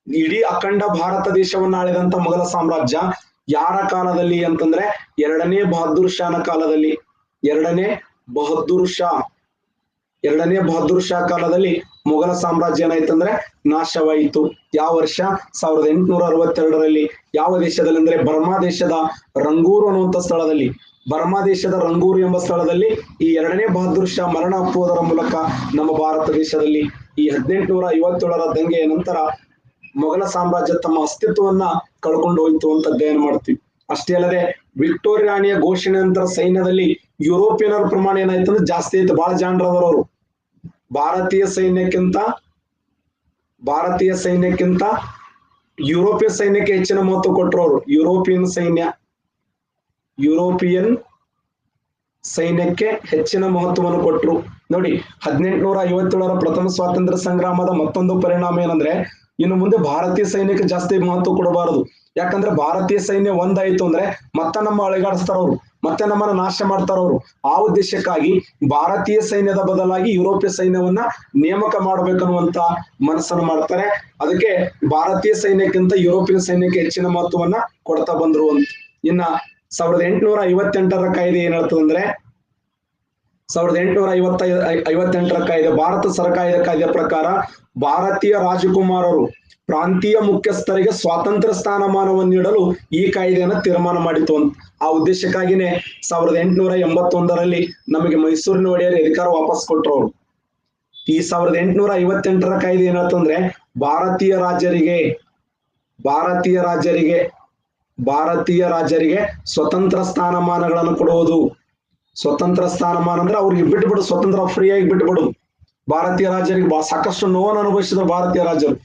ಇಡೀ ಅಖಂಡ ಭಾರತ ದೇಶವನ್ನ ಆಳಿದಂತ ಮೊಘಲ ಸಾಮ್ರಾಜ್ಯ ಯಾರ ಕಾಲದಲ್ಲಿ ಅಂತಂದ್ರೆ ಎರಡನೇ ಬಹದ್ದೂರ್ ಶಾನ ಕಾಲದಲ್ಲಿ. ಎರಡನೇ ಬಹದ್ದೂರ್ ಶಾ ಕಾಲದಲ್ಲಿ ಮೊಘಲ ಸಾಮ್ರಾಜ್ಯ ಏನಾಯ್ತಂದ್ರೆ ನಾಶವಾಯಿತು. ಯಾವ ವರ್ಷ? 1862ರಲ್ಲಿ. ಯಾವ ದೇಶದಲ್ಲಿ ಅಂದ್ರೆ ಬರ್ಮಾ ದೇಶದ ರಂಗೂರು ಅನ್ನುವಂತ ಸ್ಥಳದಲ್ಲಿ. ಬರ್ಮಾ ದೇಶದ ರಂಗೂರು ಎಂಬ ಸ್ಥಳದಲ್ಲಿ ಈ ಎರಡನೇ ಬಹದ್ದೂರ್ ಶಾ ಮರಣ ಅಪ್ಪುವುದರ ಮೂಲಕ ನಮ್ಮ ಭಾರತ ದೇಶದಲ್ಲಿ ಈ 1857ರ ದಂಗೆಯ ನಂತರ ಮೊಘಲ ಸಾಮ್ರಾಜ್ಯ ತಮ್ಮ ಅಸ್ತಿತ್ವವನ್ನ ಕಳ್ಕೊಂಡು ಹೋಯ್ತು ಅಂತ ಅಧ್ಯಯನ ಮಾಡ್ತೀವಿ. ಅಷ್ಟೇ ಅಲ್ಲದೆ ವಿಕ್ಟೋರಿಯಾ ರಾಣಿಯ ಘೋಷಣೆ ನಂತರ ಸೈನ್ಯದಲ್ಲಿ ಯುರೋಪಿಯನರ ಪ್ರಮಾಣ ಏನಾಯ್ತು ಅಂದ್ರೆ ಜಾಸ್ತಿ ಆಯ್ತು. ಬಹಳ ಜಾಣರವರು. ಭಾರತೀಯ ಸೈನ್ಯಕ್ಕಿಂತ ಯುರೋಪಿಯ ಸೈನ್ಯಕ್ಕೆ ಹೆಚ್ಚಿನ ಮಹತ್ವ ಕೊಟ್ಟರು ಅವರು. ಯುರೋಪಿಯನ್ ಸೈನ್ಯಕ್ಕೆ ಹೆಚ್ಚಿನ ಮಹತ್ವವನ್ನು ಕೊಟ್ಟರು. ನೋಡಿ, 1857ರ ಪ್ರಥಮ ಸ್ವಾತಂತ್ರ್ಯ ಸಂಗ್ರಾಮದ ಮತ್ತೊಂದು ಪರಿಣಾಮ ಏನಂದ್ರೆ ಇನ್ನು ಮುಂದೆ ಭಾರತೀಯ ಸೈನ್ಯಕ್ಕೆ ಜಾಸ್ತಿ ಮಹತ್ವ ಕೊಡಬಾರದು. ಯಾಕಂದ್ರೆ ಭಾರತೀಯ ಸೈನ್ಯ ಒಂದಾಯ್ತು ಅಂದ್ರೆ ಮತ್ತ ನಮ್ಮ ಅಳಿಗಾಡಿಸ್ತಾರ ಅವರು. ಮತ್ತೆ ನಮ್ಮನ್ನ ನಾಶ ಮಾಡ್ತಾರ ಅವರು. ಆ ಉದ್ದೇಶಕ್ಕಾಗಿ ಭಾರತೀಯ ಸೈನ್ಯದ ಬದಲಾಗಿ ಯುರೋಪಿಯ ಸೈನ್ಯವನ್ನ ನೇಮಕ ಮಾಡ್ಬೇಕನ್ನುವಂತ ಮನಸ್ಸನ್ನು ಮಾಡ್ತಾರೆ. ಅದಕ್ಕೆ ಭಾರತೀಯ ಸೈನ್ಯಕ್ಕಿಂತ ಯುರೋಪಿಯನ್ ಸೈನ್ಯಕ್ಕೆ ಹೆಚ್ಚಿನ ಮಹತ್ವವನ್ನ ಕೊಡ್ತಾ ಬಂದ್ರು ಅಂತ. ಇನ್ನ 1858ರ ಕಾಯ್ದೆ ಏನ್ ಹೇಳ್ತದಂದ್ರೆ, 1858ರ ಕಾಯ್ದೆ, ಭಾರತ ಸರಕಾರದ ಕಾಯ್ದೆ ಪ್ರಕಾರ ಭಾರತೀಯ ರಾಜಕುಮಾರರು ಪ್ರಾಂತೀಯ ಮುಖ್ಯಸ್ಥರಿಗೆ ಸ್ವಾತಂತ್ರ್ಯ ಸ್ಥಾನಮಾನವನ್ನು ನೀಡಲು ಈ ಕಾಯ್ದೆಯನ್ನು ತೀರ್ಮಾನ ಮಾಡಿತು ಅಂತ. ಆ ಉದ್ದೇಶಕ್ಕಾಗಿನೇ 1881ರಲ್ಲಿ ನಮಗೆ ಮೈಸೂರಿನ ಒಡೆಯರ್ ಅಧಿಕಾರ ವಾಪಸ್ ಕೊಟ್ರು ಅವರು. ಈ 1858ರ ಕಾಯ್ದೆ ಏನಂತಂದ್ರೆ, ಭಾರತೀಯ ರಾಜ್ಯರಿಗೆ ಸ್ವತಂತ್ರ ಸ್ಥಾನಮಾನಗಳನ್ನು ಕೊಡುವುದು. ಸ್ವತಂತ್ರ ಸ್ಥಾನಮಾನ ಅಂದ್ರೆ ಅವ್ರಿಗೆ ಬಿಟ್ಬಿಡು, ಸ್ವತಂತ್ರ ಫ್ರೀಯಾಗಿ ಬಿಟ್ಬಿಡು. ಭಾರತೀಯ ರಾಜ್ಯರಿಗೆ ಸಾಕಷ್ಟು ನೋವನ್ನು ಅನುಭವಿಸಿದ್ರು ಭಾರತೀಯ ರಾಜ್ಯರು.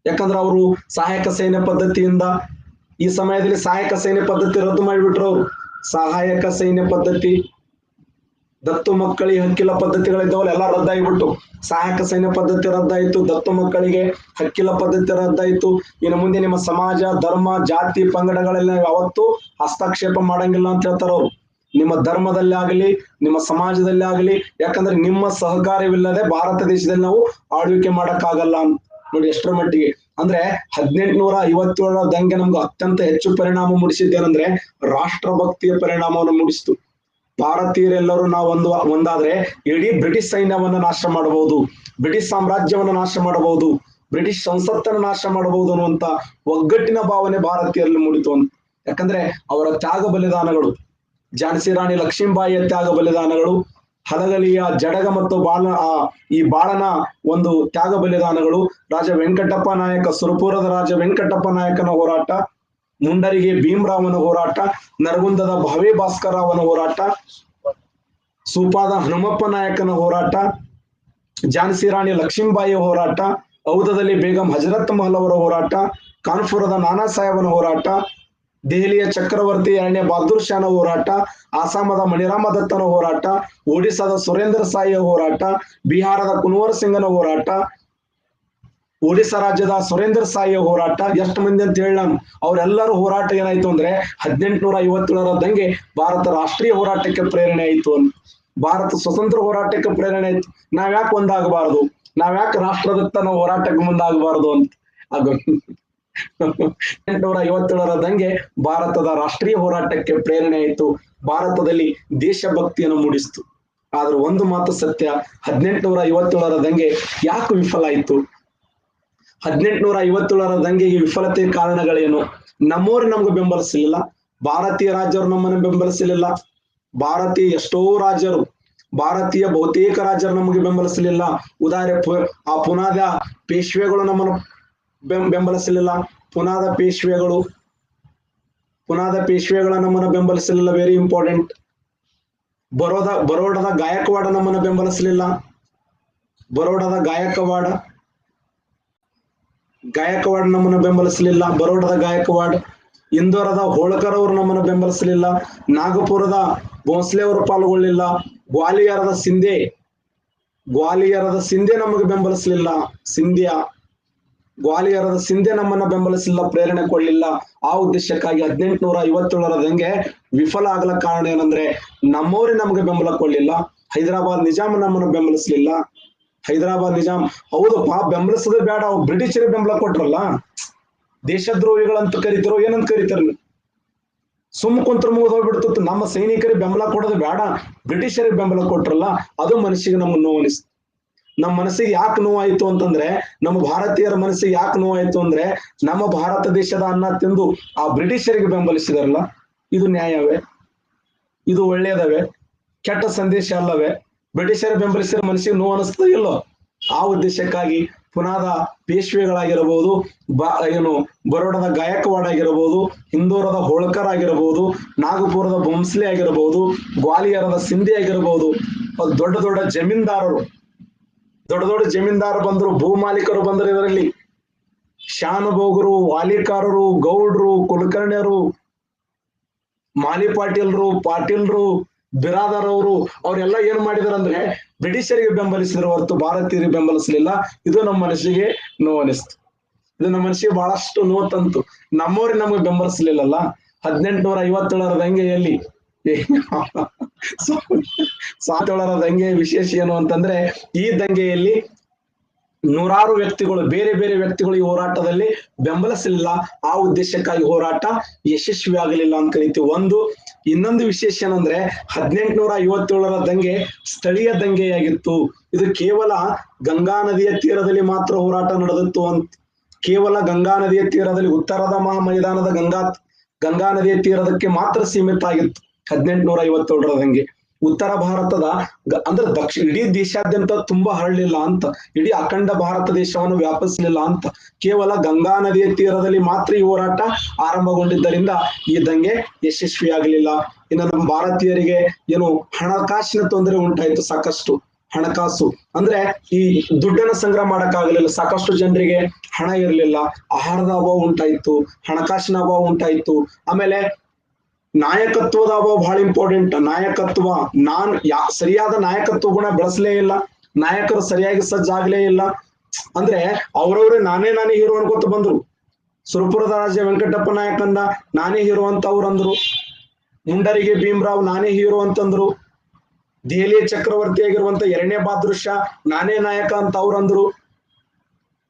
ಯಾಕಂದ್ರೆ ಅವರು ಸಹಾಯಕ ಸೈನ್ಯ ಪದ್ಧತಿಯಿಂದ, ಈ ಸಮಯದಲ್ಲಿ ಸಹಾಯಕ ಸೈನ್ಯ ಪದ್ಧತಿ ರದ್ದು ಮಾಡಿಬಿಟ್ರು ಅವರು. ಸಹಾಯಕ ಸೈನ್ಯ ಪದ್ಧತಿ, ದತ್ತು ಮಕ್ಕಳಿಗೆ ಹಕ್ಕಿಲ ಪದ್ಧತಿಗಳಿದ್ದವಲ್ಲ ಎಲ್ಲ ರದ್ದಾಗಿಬಿಟ್ಟು, ಸಹಾಯಕ ಸೈನ್ಯ ಪದ್ಧತಿ ರದ್ದಾಯಿತು, ದತ್ತು ಮಕ್ಕಳಿಗೆ ಹಕ್ಕಿಲ ಪದ್ಧತಿ ರದ್ದಾಯಿತು. ಇನ್ನು ಮುಂದೆ ನಿಮ್ಮ ಸಮಾಜ, ಧರ್ಮ, ಜಾತಿ, ಪಂಗಡಗಳೆಲ್ಲ ಯಾವತ್ತೂ ಹಸ್ತಕ್ಷೇಪ ಮಾಡಂಗಿಲ್ಲ ಅಂತ ಹೇಳ್ತಾರ ಅವರು. ನಿಮ್ಮ ಧರ್ಮದಲ್ಲಿ ಆಗಲಿ, ನಿಮ್ಮ ಸಮಾಜದಲ್ಲಿ ಆಗಲಿ, ಯಾಕಂದ್ರೆ ನಿಮ್ಮ ಸಹಕಾರವಿಲ್ಲದೆ ಭಾರತ ದೇಶದಲ್ಲಿ ನಾವು ಆಳ್ವಿಕೆ ಮಾಡಕ್ಕಾಗಲ್ಲ ಅಂತ. ನೋಡಿ ಎಷ್ಟರ ಮಟ್ಟಿಗೆ ಅಂದ್ರೆ 1857ರ ದಂಗೆ ನಮ್ಗೆ ಅತ್ಯಂತ ಹೆಚ್ಚು ಪರಿಣಾಮ ಮೂಡಿಸಿದ್ದೇನೆಂದ್ರೆ ರಾಷ್ಟ್ರಭಕ್ತಿಯ ಪರಿಣಾಮವನ್ನು ಮೂಡಿಸಿತು. ಭಾರತೀಯರೆಲ್ಲರೂ ನಾವು ಒಂದಾದ್ರೆ ಇಡೀ ಬ್ರಿಟಿಷ್ ಸೈನ್ಯವನ್ನ ನಾಶ ಮಾಡಬಹುದು, ಬ್ರಿಟಿಷ್ ಸಾಮ್ರಾಜ್ಯವನ್ನ ನಾಶ ಮಾಡಬಹುದು, ಬ್ರಿಟಿಷ್ ಸಂಸತ್ತನ್ನು ನಾಶ ಮಾಡಬಹುದು ಅನ್ನುವಂತ ಒಗ್ಗಟ್ಟಿನ ಭಾವನೆ ಭಾರತೀಯರಲ್ಲಿ ಮೂಡಿತು ಅಂತ. ಯಾಕಂದ್ರೆ ಅವರ ತ್ಯಾಗ ಬಲಿದಾನಗಳು, ಝಾನ್ಸಿ ರಾಣಿ ಲಕ್ಷ್ಮೀಬಾಯಿಯ ತ್ಯಾಗ ಬಲಿದಾನಗಳು, ಹಲಗಲಿಯ ಜಡಗ ಮತ್ತು ಈ ಬಾಳನ ಒಂದು ತ್ಯಾಗ ಬಲಿದಾನಗಳು, ರಾಜ ವೆಂಕಟಪ್ಪ ನಾಯಕ, ಸುರಪುರದ ರಾಜ ವೆಂಕಟಪ್ಪ ನಾಯಕನ ಹೋರಾಟ, ಮುಂಡರಿಗೆ ಭೀಮರಾವನ ಹೋರಾಟ, ನರಗುಂದದ ಭವೆ ಭಾಸ್ಕರರಾವನ ಹೋರಾಟ, ಸೂಪಾದ ಹನುಮಪ್ಪ ನಾಯಕನ ಹೋರಾಟ, ಝಾನ್ಸಿ ರಾಣಿ ಲಕ್ಷ್ಮೀಬಾಯಿಯ ಹೋರಾಟ, ಔಧದಲ್ಲಿ ಬೇಗಂ ಹಜರತ್ ಮಹಲ್ ಅವರ ಹೋರಾಟ, ಕಾನ್ಪುರದ ನಾನಾ ಸಾಹೇಬನ ಹೋರಾಟ, ದೆಹಲಿಯ ಚಕ್ರವರ್ತಿ 2ನೇ ಬಹದ್ದೂರ್ ಶಾನ ಹೋರಾಟ, ಆಸಾಮದ ಮಣಿರಾಮ ದತ್ತನ ಹೋರಾಟ, ಒಡಿಸ್ಸಾದ ಸುರೇಂದ್ರ ಸಾಯಿಯ ಹೋರಾಟ, ಬಿಹಾರದ ಕುನ್ವರ್ ಸಿಂಗನ ಹೋರಾಟ, ಒಡಿಸ್ಸಾ ರಾಜ್ಯದ ಸುರೇಂದ್ರ ಸಾಯಿಯ ಹೋರಾಟ, ಎಷ್ಟು ಮಂದಿ ಅಂತ ಹೇಳ ಅವರೆಲ್ಲರೂ ಹೋರಾಟ ಏನಾಯ್ತು ಅಂದ್ರೆ 1857ರ ದಂಗೆ ಭಾರತ ರಾಷ್ಟ್ರೀಯ ಹೋರಾಟಕ್ಕೆ ಪ್ರೇರಣೆ ಆಯ್ತು ಅಂತ. ಭಾರತ ಸ್ವತಂತ್ರ ಹೋರಾಟಕ್ಕೆ ಪ್ರೇರಣೆ ಆಯ್ತು. ನಾವ್ಯಾಕೆ ಒಂದಾಗಬಾರದು, ನಾವ್ಯಾಕೆ ರಾಷ್ಟ್ರದತ್ತನ ಹೋರಾಟಕ್ಕೆ ಮುಂದಾಗಬಾರದು ಅಂತ. ಅದು 1857ರ ದಂಗೆ ಭಾರತದ ರಾಷ್ಟ್ರೀಯ ಹೋರಾಟಕ್ಕೆ ಪ್ರೇರಣೆ ಆಯಿತು, ಭಾರತದಲ್ಲಿ ದೇಶಭಕ್ತಿಯನ್ನು ಮೂಡಿಸಿತು. ಆದ್ರೆ ಒಂದು ಮಾತು ಸತ್ಯ, 1857ರ ದಂಗೆ ಯಾಕೆ ವಿಫಲ ಆಯಿತು? 1857ರ ದಂಗೆಗೆ ವಿಫಲತೆ ಕಾರಣಗಳೇನು? ನಮ್ಮವರು ನಮ್ಗೆ ಬೆಂಬಲಿಸಲಿಲ್ಲ, ಭಾರತೀಯ ರಾಜ್ಯರು ನಮ್ಮನ್ನು ಬೆಂಬಲಿಸಲಿಲ್ಲ, ಎಷ್ಟೋ ರಾಜ್ಯರು, ಭಾರತೀಯ ಬಹುತೇಕ ರಾಜ್ಯರು ನಮಗೆ ಬೆಂಬಲಿಸಲಿಲ್ಲ. ಉದಾಹರಣೆ ಆ ಪುನಾದ ಪೇಶ್ವೆಗಳು ನಮ್ಮನ್ನು ಬೆಂಬಲಿಸಲಿಲ್ಲ. ಪುನಾದ ಪೇಶ್ವೆಗಳ ನಮ್ಮನ್ನು ಬೆಂಬಲಿಸಲಿಲ್ಲ. Very important. ಬರೋಡದ ಗಾಯಕ್ವಾಡ ನಮ್ಮನ್ನು ಬೆಂಬಲಿಸಲಿಲ್ಲ. ಬರೋಡದ ಗಾಯಕ್ವಾಡ ನಮ್ಮನ್ನು ಬೆಂಬಲಿಸಲಿಲ್ಲ. ಬರೋಡದ ಗಾಯಕ್ವಾಡ್. ಇಂದೋರದ ಹೋಳ್ಕರ್ ಅವರು ನಮ್ಮನ್ನು ಬೆಂಬಲಿಸಲಿಲ್ಲ. ನಾಗಪುರದ ಭೋಂಸ್ಲೆ ಅವರು ಪಾಲ್ಗೊಳ್ಳಿಲ್ಲ. ಗ್ವಾಲಿಯರದ ಸಿಂಧೆ ನಮಗೆ ಬೆಂಬಲಿಸಲಿಲ್ಲ. ಗ್ವಾಲಿಯರದ ಸಿಂಧೆ ನಮ್ಮನ್ನ ಬೆಂಬಲಿಸಲಿಲ್ಲ, ಪ್ರೇರಣೆ ಕೊಡಲಿಲ್ಲ. ಆ ಉದ್ದೇಶಕ್ಕಾಗಿ 1857ರ ದಂಗೆ ವಿಫಲ ಆಗಲ ಕಾರಣ ಏನಂದ್ರೆ ನಮ್ಮವರೇ ನಮಗೆ ಬೆಂಬಲ ಕೊಡಲಿಲ್ಲ. ಹೈದರಾಬಾದ್ ನಿಜಾಮ್ ನಮ್ಮನ್ನು ಬೆಂಬಲಿಸಲಿಲ್ಲ. ಹೈದರಾಬಾದ್ ನಿಜಾಮ್ ಹೌದಪ್ಪ ಬೆಂಬಲಿಸೋದೇ ಬೇಡ, ಅವ್ರು ಬ್ರಿಟಿಷರಿಗೆ ಬೆಂಬಲ ಕೊಟ್ರಲ್ಲ, ದೇಶದ್ರೋಹಿಗಳಂತ ಕರೀತಾರೋ ಏನಂತ ಕರೀತಾರ, ಸುಮ್ ಕುಂತ್ರ ಮುಗಿದು ಹೋಗ್ಬಿಡ್ತು. ನಮ್ಮ ಸೈನಿಕರಿಗೆ ಬೆಂಬಲ ಕೊಡೋದು ಬೇಡ, ಬ್ರಿಟಿಷರಿಗೆ ಬೆಂಬಲ ಕೊಟ್ರಲ್ಲ, ಅದು ಮನಸ್ಸಿಗೆ ನಮ್ಗೆ ನೋವು ಅನಿಸ್ತು. ನಮ್ಮ ಮನಸ್ಸಿಗೆ ಯಾಕೆ ನೋವಾಯ್ತು ಅಂತಂದ್ರೆ, ನಮ್ಮ ಭಾರತೀಯರ ಮನಸ್ಸಿಗೆ ಯಾಕೆ ನೋವಾಯ್ತು ಅಂದ್ರೆ, ನಮ್ಮ ಭಾರತ ದೇಶದ ಅನ್ನ ತಿಂದು ಆ ಬ್ರಿಟಿಷರಿಗೆ ಬೆಂಬಲಿಸಿದಾರಲ್ಲ, ಇದು ನ್ಯಾಯವೇ? ಇದು ಒಳ್ಳೆಯದವೇ? ಕೆಟ್ಟ ಸಂದೇಶ ಅಲ್ಲವೇ? ಬ್ರಿಟಿಷರ ಬೆಂಬಲಿಸಿದ ಮನಸ್ಸಿಗೆ ನೋವು ಅನಿಸ್ತದೆ ಇಲ್ಲೋ? ಆ ಉದ್ದೇಶಕ್ಕಾಗಿ ಪುನಾದ ಪೇಶ್ವೆಗಳಾಗಿರಬಹುದು, ಬರೋಡದ ಗಾಯಕ್ವಾಡ್ ಆಗಿರಬಹುದು, ಇಂದೋರದ ಹೋಳ್ಕರ್ ಆಗಿರಬಹುದು, ನಾಗಪುರದ ಭೋಂಸ್ಲೆ ಆಗಿರಬಹುದು, ಗ್ವಾಲಿಯರದ ಸಿಂಧೆ ಆಗಿರಬಹುದು, ದೊಡ್ಡ ದೊಡ್ಡ ಜಮೀನ್ದಾರ ಬಂದ್ರು, ಭೂ ಮಾಲೀಕರು ಬಂದ್ರು. ಇದರಲ್ಲಿ ಶಾನುಭೋಗರು, ವಾಲಿಕಾರರು, ಗೌಡ್ರು, ಕುಲಕರ್ಣಿಯರು, ಮಾಲಿ ಪಾಟೀಲ್ರು, ಬಿರಾದರ್ ಅವರು, ಅವರೆಲ್ಲ ಏನ್ ಮಾಡಿದಾರಂದ್ರೆ ಬ್ರಿಟಿಷರಿಗೆ ಬೆಂಬಲಿಸಿದ್ರು ಹೊರತು ಭಾರತೀಯರಿಗೆ ಬೆಂಬಲಿಸಲಿಲ್ಲ. ಇದು ನಮ್ಮ ಮನಸ್ಸಿಗೆ ನೋವು ಅನಿಸ್ತು. ಇದು ನಮ್ಮ ಮನಸ್ಸಿಗೆ ಬಹಳಷ್ಟು ನೋವು ತಂತು. ನಮ್ಮವ್ರಿಗೆ ನಮಗೆ ಬೆಂಬಲಿಸಲಿಲ್ಲಲ್ಲ. 1857ರ ದಂಗೆಯಲ್ಲಿ ಸ್ವಾತಂತ್ರ್ಯರ ದಂಗೆ ವಿಶೇಷ ಏನು ಅಂತಂದ್ರೆ, ಈ ದಂಗೆಯಲ್ಲಿ ನೂರಾರು ವ್ಯಕ್ತಿಗಳು, ಬೇರೆ ಬೇರೆ ವ್ಯಕ್ತಿಗಳು ಈ ಹೋರಾಟದಲ್ಲಿ ಬೆಂಬಲಿಸಲಿಲ್ಲ. ಆ ಉದ್ದೇಶಕ್ಕಾಗಿ ಹೋರಾಟ ಯಶಸ್ವಿ ಆಗಲಿಲ್ಲ ಅಂತ ಕರಿತೀವಿ. ಇನ್ನೊಂದು ವಿಶೇಷ ಏನಂದ್ರೆ, 1857ರ ದಂಗೆ ಸ್ಥಳೀಯ ದಂಗೆಯಾಗಿತ್ತು. ಇದು ಕೇವಲ ಗಂಗಾ ನದಿಯ ತೀರದಲ್ಲಿ ಮಾತ್ರ ಹೋರಾಟ ನಡೆದಿತ್ತು ಅಂತ. ಕೇವಲ ಗಂಗಾ ನದಿಯ ತೀರದಲ್ಲಿ, ಉತ್ತರದ ಮಹಾ ಮೈದಾನದ ಗಂಗಾ ನದಿಯ ತೀರದಕ್ಕೆ ಮಾತ್ರ ಸೀಮಿತ ಆಗಿತ್ತು 1857ರ ದಂಗೆ. ಉತ್ತರ ಭಾರತದ ಅಂದ್ರೆ ಇಡೀ ದೇಶಾದ್ಯಂತ ತುಂಬಾ ಹರಡಲಿಲ್ಲ ಅಂತ, ಇಡೀ ಅಖಂಡ ಭಾರತ ದೇಶವನ್ನು ವ್ಯಾಪಿಸಲಿಲ್ಲ ಅಂತ. ಕೇವಲ ಗಂಗಾ ನದಿಯ ತೀರದಲ್ಲಿ ಮಾತ್ರ ಈ ಹೋರಾಟ ಆರಂಭಗೊಂಡಿದ್ದರಿಂದ ಈ ದಂಗೆ ಯಶಸ್ವಿಯಾಗಲಿಲ್ಲ. ಇನ್ನು ನಮ್ಮ ಭಾರತೀಯರಿಗೆ ಏನು ಹಣಕಾಸಿನ ತೊಂದರೆ ಉಂಟಾಯಿತು. ಸಾಕಷ್ಟು ಹಣಕಾಸು ಅಂದ್ರೆ ಈ ದುಡ್ಡನ್ನ ಸಂಗ್ರಹ ಮಾಡಕ್ಕಾಗಲಿಲ್ಲ. ಸಾಕಷ್ಟು ಜನರಿಗೆ ಹಣ ಇರಲಿಲ್ಲ, ಆಹಾರದ ಅಭಾವ ಉಂಟಾಯಿತು, ಹಣಕಾಸಿನ ಅಭಾವ ಉಂಟಾಯಿತು. ಆಮೇಲೆ ನಾಯಕತ್ವದ ಅಭಾವ ಬಹಳ ಇಂಪಾರ್ಟೆಂಟ್. ನಾಯಕತ್ವ, ಸರಿಯಾದ ನಾಯಕತ್ವ ಗುಣ ಬೆಳೆಸಲೇ ಇಲ್ಲ, ನಾಯಕರು ಸರಿಯಾಗಿ ಸಜ್ಜಾಗಲೇ ಇಲ್ಲ. ಅಂದ್ರೆ ಅವ್ರವ್ರೆ ನಾನೇ ಹೀರೋ ಅನ್ಕೋತ ಬಂದ್ರು. ಸುರಪುರದ ರಾಜ ವೆಂಕಟಪ್ಪ ನಾಯಕ್ ಅಂದ ನಾನೇ ಹೀರೋ ಅಂತ ಅವ್ರಂದ್ರು. ಮುಂಡರಿಗೆ ಭೀಮರಾವ್ ನಾನೇ ಹೀರೋ ಅಂತಂದ್ರು. ದೆಹಲಿಯ ಚಕ್ರವರ್ತಿ ಆಗಿರುವಂತ 2ನೇ ಬಹದ್ದೂರ್ ಶಾ ನಾನೇ ನಾಯಕ ಅಂತ ಅವ್ರಂದ್ರು.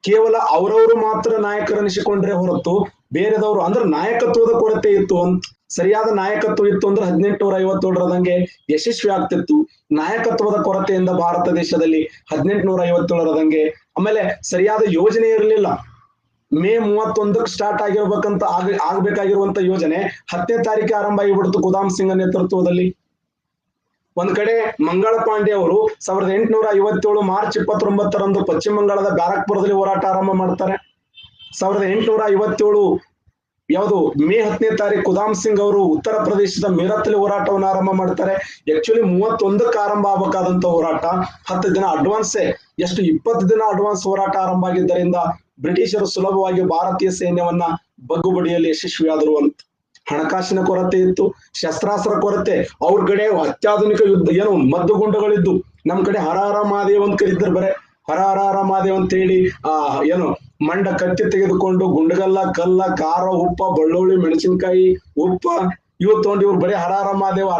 ಕೇವಲ ಅವರವರು ಮಾತ್ರ ನಾಯಕರನಿಸಿಕೊಂಡ್ರೆ ಹೊರತು ಬೇರೆದವರು, ಅಂದ್ರೆ ನಾಯಕತ್ವದ ಕೊರತೆ ಇತ್ತು ಅಂತ. ಸರಿಯಾದ ನಾಯಕತ್ವ ಇತ್ತು ಅಂದ್ರೆ 1857ರ ದಂಗೆ ಯಶಸ್ವಿ ಆಗ್ತಿತ್ತು. ನಾಯಕತ್ವದ ಕೊರತೆಯಿಂದ ಭಾರತ ದೇಶದಲ್ಲಿ 1857ರ ದಂಗೆ. ಆಮೇಲೆ ಸರಿಯಾದ ಯೋಜನೆ ಇರಲಿಲ್ಲ. ಮೇ 31ಕ್ಕೆ ಸ್ಟಾರ್ಟ್ ಆಗಿರ್ಬೇಕಂತ ಆಗ್ಬೇಕಾಗಿರುವಂತ ಯೋಜನೆ 10ನೇ ತಾರೀಕು ಆರಂಭ ಆಗಿಬಿಡ್ತು ಗುದಾಮ್ ಸಿಂಗ್ ನೇತೃತ್ವದಲ್ಲಿ. ಒಂದ್ ಕಡೆ ಮಂಗಳ ಪಾಂಡೆ ಅವರು 1857 ಮಾರ್ಚ್ 29ರಂದು ಪಶ್ಚಿಮ ಬಂಗಾಳದ ಬ್ಯಾರಕ್ಪುರದಲ್ಲಿ ಹೋರಾಟ ಆರಂಭ ಮಾಡ್ತಾರೆ. 1857 ಮೇ 10ನೇ ತಾರೀಕು ಗುದಾಮ್ ಸಿಂಗ್ ಅವರು ಉತ್ತರ ಪ್ರದೇಶದ ಮೀರತ್ಲಿ ಹೋರಾಟವನ್ನು ಆರಂಭ ಮಾಡ್ತಾರೆ. ಆಕ್ಚುಲಿ 31ಕ್ಕೆ ಆರಂಭ ಆಗಬೇಕಾದಂತ ಹೋರಾಟ 10 ದಿನ ಅಡ್ವಾನ್ಸೇ, 20 ದಿನ ಅಡ್ವಾನ್ಸ್ ಹೋರಾಟ ಆರಂಭ ಆಗಿದ್ದರಿಂದ ಬ್ರಿಟಿಷರು ಸುಲಭವಾಗಿ ಭಾರತೀಯ ಸೈನ್ಯವನ್ನ ಬಗ್ಗುಬಡಿಯಲ್ಲಿ ಯಶಸ್ವಿಯಾದರು ಅಂತ. ಹಣಕಾಸಿನ ಕೊರತೆ ಇತ್ತು, ಶಸ್ತ್ರಾಸ್ತ್ರ ಕೊರತೆ. ಅವ್ರ ಕಡೆ ಅತ್ಯಾಧುನಿಕ ಯುದ್ಧ ಮದ್ದುಗುಂಡುಗಳಿದ್ದು. ನಮ್ ಕಡೆ ಹರ ಹರ ಮಹಾದೇವ್ ಅಂತ ಕರೀತಾರೆ. ಬರೇ ಹರ ಹರ ಹರ ಮಹಾದೇವ್ ಅಂತ ಹೇಳಿ ಮಂಡ ಕತ್ತಿ ತೆಗೆದುಕೊಂಡು ಗುಂಡಗಲ್ಲ, ಕಲ್ಲ, ಖಾರ, ಉಪ್ಪ, ಬೆಳ್ಳುಳ್ಳಿ, ಮೆಣಸಿನ್ಕಾಯಿ, ಉಪ್ಪ ಇವ್ ತಗೊಂಡು ಇವ್ರು ಬರೀ ಹರ ಹರ ಮಹಾದೇವ್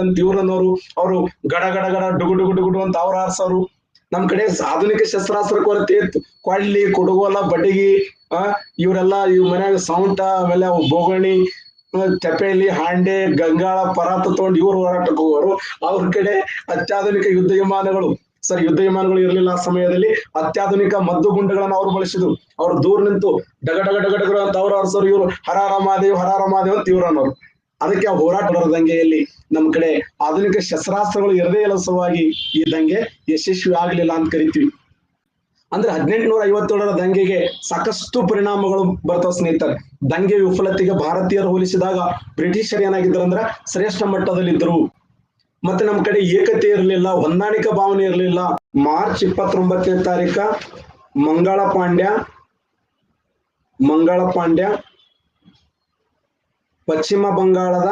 ಅಂತ ಇವ್ರನ್ನೋರು. ಅವರು ಗಡ ಗಡ ಗಡ ಡುಗು ಡುಗು ಡುಗುಡು ಅಂತ ಅವ್ರು ಆರ್ಸೋರು. ನಮ್ ಕಡೆ ಆಧುನಿಕ ಶಸ್ತ್ರಾಸ್ತ್ರ ಕೊರತೆ ಇತ್ತು. ಕೊಳ್ಳಿ, ಕುಡುಗೋಲ, ಬಡಗಿ, ಇವರೆಲ್ಲ ಇವ್ ಮನ್ಯಾಗ ಸೌಂಟ, ಆಮೇಲೆ ಬೋಗಣಿ, ಚಪೇಲಿ, ಹಾಂಡೆ, ಗಂಗಾಳ, ಪರಾತ ತಗೊಂಡು ಇವ್ರು ಹೋರಾಟಕ್ಕೆ ಹೋಗೋರು. ಅವ್ರ ಕಡೆ ಅತ್ಯಾಧುನಿಕ ಯುದ್ಧ ವಿಮಾನಗಳು ಇರಲಿಲ್ಲ. ಆ ಸಮಯದಲ್ಲಿ ಅತ್ಯಾಧುನಿಕ ಮದ್ದುಗುಂಡುಗಳನ್ನ ಅವ್ರು ಬಳಸಿದ್ರು. ಅವ್ರು ದೂರ ನಿಂತು ಡಗಡಗಡಗಡಗಡ ಅಂತ ಅವ್ರು ಆರ್ಸೋರು. ಇವ್ರು ಹರ ಹರ ಮಹಾದೇವ್ ಅಂತ ಇವ್ರು ಅನ್ನೋರು. ಅದಕ್ಕೆ ಆ ಹೋರಾಟ ದಂಗೆಯಲ್ಲಿ ನಮ್ ಕಡೆ ಆಧುನಿಕ ಶಸ್ತ್ರಾಸ್ತ್ರಗಳು ಇರದೇ ಇಲ್ಲ ಸಲುವಾಗಿ ಈ ದಂಗೆ ಯಶಸ್ವಿ ಆಗ್ಲಿಲ್ಲ ಅಂತ ಕರಿತೀವಿ. ಅಂದ್ರೆ 1857ರ ದಂಗೆಗೆ ಸಾಕಷ್ಟು ಪರಿಣಾಮಗಳು ಬರ್ತಾವ ಸ್ನೇಹಿತರೆ. ದಂಗೆ ವಿಫಲತೆಗೆ ಭಾರತೀಯರು ಹೋಲಿಸಿದಾಗ ಬ್ರಿಟಿಷರು ಏನಾಗಿದ್ರು ಶ್ರೇಷ್ಠ ಮಟ್ಟದಲ್ಲಿದ್ದರು. ಮತ್ತೆ ನಮ್ ಕಡೆ ಏಕತೆ ಇರಲಿಲ್ಲ, ಹೊಂದಾಣಿಕೆ ಭಾವನೆ ಇರಲಿಲ್ಲ. ಮಾರ್ಚ್ 29ನೇ ತಾರೀಕ ಮಂಗಳ ಪಾಂಡ್ಯ ಪಶ್ಚಿಮ ಬಂಗಾಳದ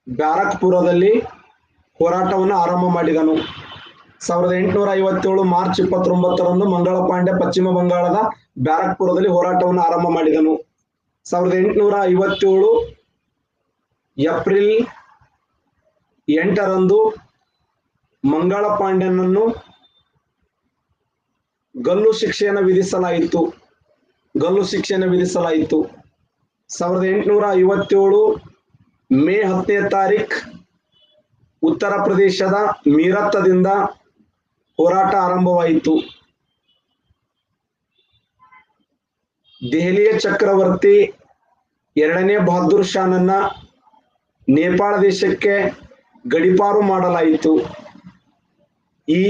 ಬ್ಯಾರಕ್ಪುರದಲ್ಲಿ ಹೋರಾಟವನ್ನು ಆರಂಭ ಮಾಡಿದನು. 1857 ಮಾರ್ಚ್ 29ರಂದು ಮಂಗಳ ಪಾಂಡ್ಯ ಪಶ್ಚಿಮ ಬಂಗಾಳದ ಬ್ಯಾರಕ್ಪುರದಲ್ಲಿ ಹೋರಾಟವನ್ನು ಆರಂಭ ಮಾಡಿದನು. 1857 ಏಪ್ರಿಲ್ 8ರಂದು ಮಂಗಳ ಪಾಂಡ್ಯನನ್ನು ಗಲ್ಲು ಶಿಕ್ಷೆಯನ್ನು ವಿಧಿಸಲಾಯಿತು. 1857 ಮೇ 10ನೇ ತಾರೀಕು ಉತ್ತರ ಪ್ರದೇಶದ ಮೀರತ್ತದಿಂದ ಹೋರಾಟ ಆರಂಭವಾಯಿತು. ದೆಹಲಿಯ ಚಕ್ರವರ್ತಿ 2ನೇ ಬಹದ್ದೂರ್ ಶಾನನ್ನ ನೇಪಾಳ ದೇಶಕ್ಕೆ ಗಡಿಪಾರು ಮಾಡಲಾಯಿತು. ಈ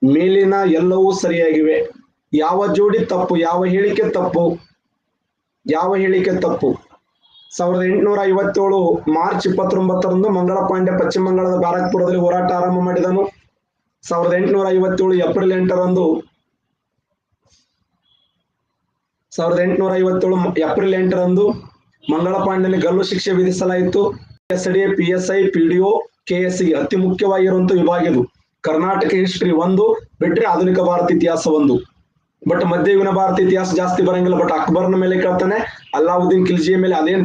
ಮೇಲಿನ ಎಲ್ಲವೂ ಸರಿಯಾಗಿವೆ. ಯಾವ ಜೋಡಿ ತಪ್ಪು, ಯಾವ ಹೇಳಿಕೆ ತಪ್ಪು. 1857 ಮಾರ್ಚ್ 29ರಂದು ಮಂಗಳ ಪಾಂಡ್ಯ ಪಶ್ಚಿಮ ಬಂಗಾಳದ ಬ್ಯಾರಕ್ಪುರದಲ್ಲಿ ಹೋರಾಟ ಆರಂಭ ಮಾಡಿದನು. 1857 ಏಪ್ರಿಲ್ 8ರಂದು ಮಂಗಳ ಪಾಂಡ್ಯನಿಗೆ ಗಲ್ಲು ಶಿಕ್ಷೆ ವಿಧಿಸಲಾಯಿತು. ಎಸ್ಡಿ, PSI, PDO, KSI ಅತಿ ಮುಖ್ಯವಾಗಿರುವಂತ ವಿಭಾಗ ಇದು. ಕರ್ನಾಟಕ ಹಿಸ್ಟ್ರಿ 1 ಬಿಟ್ರೆ ಆಧುನಿಕ ಭಾರತ ಇತಿಹಾಸ 1. ಬಟ್ ಮಧ್ಯಯುಗೀನ ಭಾರತ ಇತಿಹಾಸ ಜಾಸ್ತಿ ಬರಂಗಿಲ್ಲ. ಬಟ್ ಅಕ್ಬರ್ನ ಮೇಲೆ ಕೇಳ್ತಾನೆ, ಅಲ್ಲಾವುದ್ದೀನ್ ಖಿಲ್ಜಿಯ ಮೇಲೆ ಅದೇನ್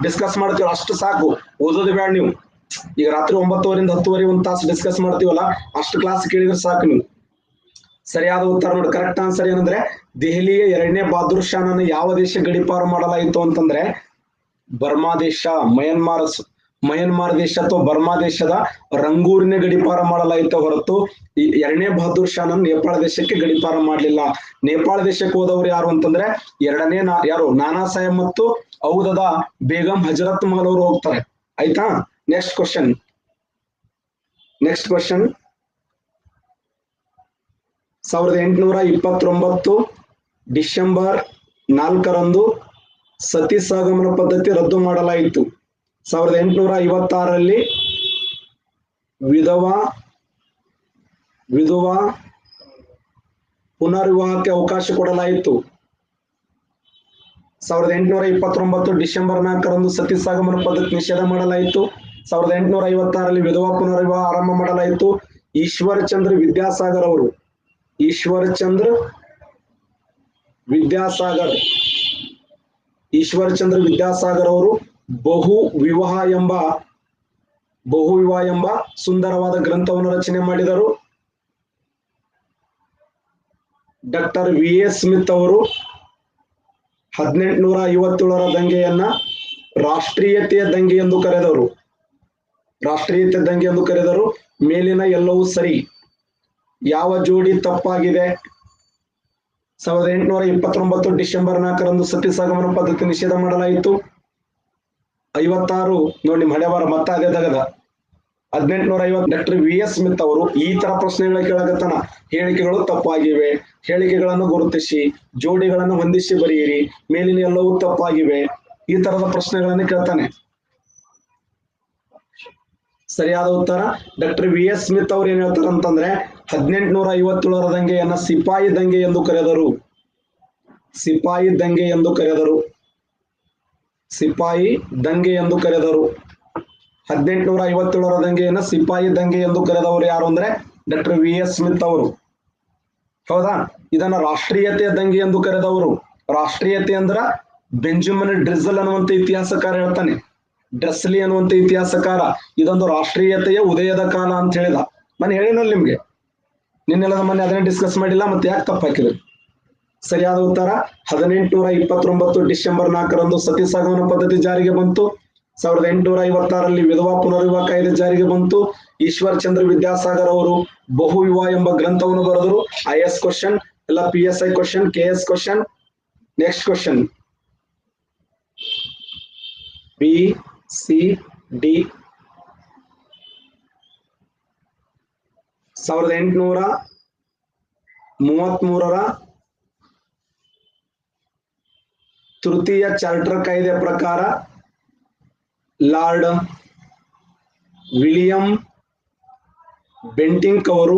ಡಿಸ್ಕಸ್ ಮಾಡ್ತೀವಿ ಅಷ್ಟು ಸಾಕು, ಓದೋದು ಬೇಡ ನೀವು. ಈಗ ರಾತ್ರಿ 9:00 10:00 ಒಂದ್ ತಾಸು ಡಿಸ್ಕಸ್ ಮಾಡ್ತೀವಲ್ಲ, ಅಷ್ಟು ಕ್ಲಾಸ್ ಕೇಳಿದ್ರೆ ಸಾಕು ನೀವು. ಸರಿಯಾದ ಉತ್ತರ ನೋಡಿ, ಕರೆಕ್ಟ್ ಆನ್ಸರ್ ಏನಂದ್ರೆ ದೆಹಲಿಯ 2ನೇ ಬಹದ್ದೂರ್ ಶಾನನ್ನು ಯಾವ ದೇಶ ಗಡಿಪಾರು ಮಾಡಲಾಯಿತು ಅಂತಂದ್ರೆ ಬರ್ಮಾ ದೇಶ, ಮಯನ್ಮಾರ್ ದೇಶ ಅಥವಾ ಬರ್ಮಾ ದೇಶದ ರಂಗೂರಿನ ಗಡಿಪಾರ ಮಾಡಲಾಯಿತು ಹೊರತು ಈ 2ನೇ ಬಹದ್ದೂರ್ ಶಾನನ್ನು ನೇಪಾಳ ದೇಶಕ್ಕೆ ಗಡಿಪಾರ ಮಾಡಲಿಲ್ಲ. ನೇಪಾಳ ದೇಶಕ್ಕೆ ಹೋದವರು ಯಾರು ಅಂತಂದ್ರೆ ಯಾರು ನಾನಾ ಸಾಹೇಬ್ ಮತ್ತು ಔಧದ ಬೇಗಂ ಹಜರತ್ ಮಹಲ್ ಅವರು ಹೋಗ್ತಾರೆ. ಆಯ್ತಾ? ನೆಕ್ಸ್ಟ್ ಕ್ವಶನ್ 1829 ಡಿಸೆಂಬರ್ 4ರಂದು ಸತಿ ಸಹಗಮನ ಪದ್ಧತಿ ರದ್ದು ಮಾಡಲಾಯಿತು. 1856ರಲ್ಲಿ ವಿಧವಾ ಪುನರ್ವಿವಾಹಕ್ಕೆ ಅವಕಾಶ ಕೊಡಲಾಯಿತು. 1829 ಡಿಸೆಂಬರ್ 4ರಂದು ಸತಿ ಸಹಗಮನ ಪದ್ಧತಿ ನಿಷೇಧ ಮಾಡಲಾಯಿತು. 1856ರಲ್ಲಿ ವಿಧವಾ ಪುನರ್ವಿವಾಹ ಆರಂಭ ಮಾಡಲಾಯಿತು. ಈಶ್ವರ್ ಚಂದ್ರ ವಿದ್ಯಾಸಾಗರ್ ಅವರು ಬಹು ವಿವಾಹ ಎಂಬ ಸುಂದರವಾದ ಗ್ರಂಥವನ್ನು ರಚನೆ ಮಾಡಿದರು. ಡಾಕ್ಟರ್ ವಿ.ಎ. ಸ್ಮಿತ್ ಅವರು 1857ರ ದಂಗೆಯನ್ನ ರಾಷ್ಟ್ರೀಯತೆಯ ದಂಗೆ ಎಂದು ಕರೆದರು. ಮೇಲಿನ ಎಲ್ಲವೂ ಸರಿ, ಯಾವ ಜೋಡಿ ತಪ್ಪಾಗಿದೆ? 1829 ಡಿಸೆಂಬರ್ 4ರಂದು ಸತಿ ಸಹಗಮನ ಪದ್ಧತಿ ನಿಷೇಧ ಮಾಡಲಾಯಿತು. 56 ನೋಡಿ ಹಣೆಬರ ಮತ್ತ ಅದೇ ತಗದ. 1850 ಡಾಕ್ಟರ್ ವಿ.ಎಸ್. ಸ್ಮಿತ್ ಅವರು ಈ ತರ ಪ್ರಶ್ನೆಗಳ ಕೇಳಕತ್ತಾನ. ಹೇಳಿಕೆಗಳು ತಪ್ಪಾಗಿವೆ, ಹೇಳಿಕೆಗಳನ್ನು ಗುರುತಿಸಿ, ಜೋಡಿಗಳನ್ನು ಹೊಂದಿಸಿ ಬರೆಯಿರಿ, ಮೇಲಿನ ಎಲ್ಲವೂ ತಪ್ಪಾಗಿವೆ, ಈ ತರದ ಪ್ರಶ್ನೆಗಳನ್ನು ಕೇಳ್ತಾನೆ. ಸರಿಯಾದ ಉತ್ತರ ಡಾಕ್ಟರ್ ವಿ.ಎಸ್. ಸ್ಮಿತ್ ಅವ್ರು ಏನ್ ಹೇಳ್ತಾರೆ ಅಂತಂದ್ರೆ 1857ರ ದಂಗೆಯನ್ನ ಸಿಪಾಯಿ ದಂಗೆ ಎಂದು ಕರೆದರು. 1857ರ ದಂಗೆಯನ್ನ ಸಿಪಾಯಿ ದಂಗೆ ಎಂದು ಕರೆದವರು ಯಾರು ಅಂದ್ರೆ ಡಾಕ್ಟರ್ ವಿ.ಎಸ್. ಸ್ಮಿತ್ ಅವರು. ಹೌದಾ? ಇದನ್ನ ರಾಷ್ಟ್ರೀಯತೆಯ ದಂಗೆ ಎಂದು ಕರೆದವರು. ರಾಷ್ಟ್ರೀಯತೆ ಅಂದ್ರ ಬೆಂಜಮಿನ್ ಡ್ರಿಸಲ್ ಅನ್ನುವಂತ ಇತಿಹಾಸಕಾರ ಹೇಳ್ತಾನೆ. ಡ್ರೆಸ್ಲಿ ಅನ್ನುವಂತ ಇತಿಹಾಸಕಾರ ಇದೊಂದು ರಾಷ್ಟ್ರೀಯತೆಯ ಉದಯದ ಕಾಲ ಅಂತ ಹೇಳಿದ. ನಾನು ಹೇಳಿನಲ್ಲ ನಿಮ್ಗೆ, ನಿನ್ನೆಲ್ಲದ ಮೊನ್ನೆ ಅದನ್ನೇ ಡಿಸ್ಕಸ್ ಮಾಡಿಲ್ಲ, ಮತ್ತೆ ಯಾಕೆ ತಪ್ಪು ಹಾಕಿದ್ರು? ಸರಿಯಾದ ಉತ್ತರ 1829 ಡಿಸೆಂಬರ್ 4ರಂದು ಸತಿ ಸಹಗಮನ ಪದ್ಧತಿ ಜಾರಿಗೆ ಬಂತು. 1856ರಲ್ಲಿ ವಿಧವಾ ಪುನರ್ವಿವಾಹ ಕಾಯ್ದೆ ಜಾರಿಗೆ ಬಂತು. ಈಶ್ವರ್ ಚಂದ್ರ ವಿದ್ಯಾಸಾಗರ್ ಅವರು ಬಹು ವಿವಾಹ ಎಂಬ ಗ್ರಂಥವನ್ನು ಬರೆದರು. IS ಕ್ವಶನ್ ಎಲ್ಲ PSI question, KS question. Next question BCD 1833ರ ತೃತೀಯ ಚಾರ್ಟರ್ ಕಾಯ್ದೆ ಪ್ರಕಾರ ಲಾರ್ಡ್ ವಿಲಿಯಂ ಬೆಂಟಿಂಕ್ ಅವರು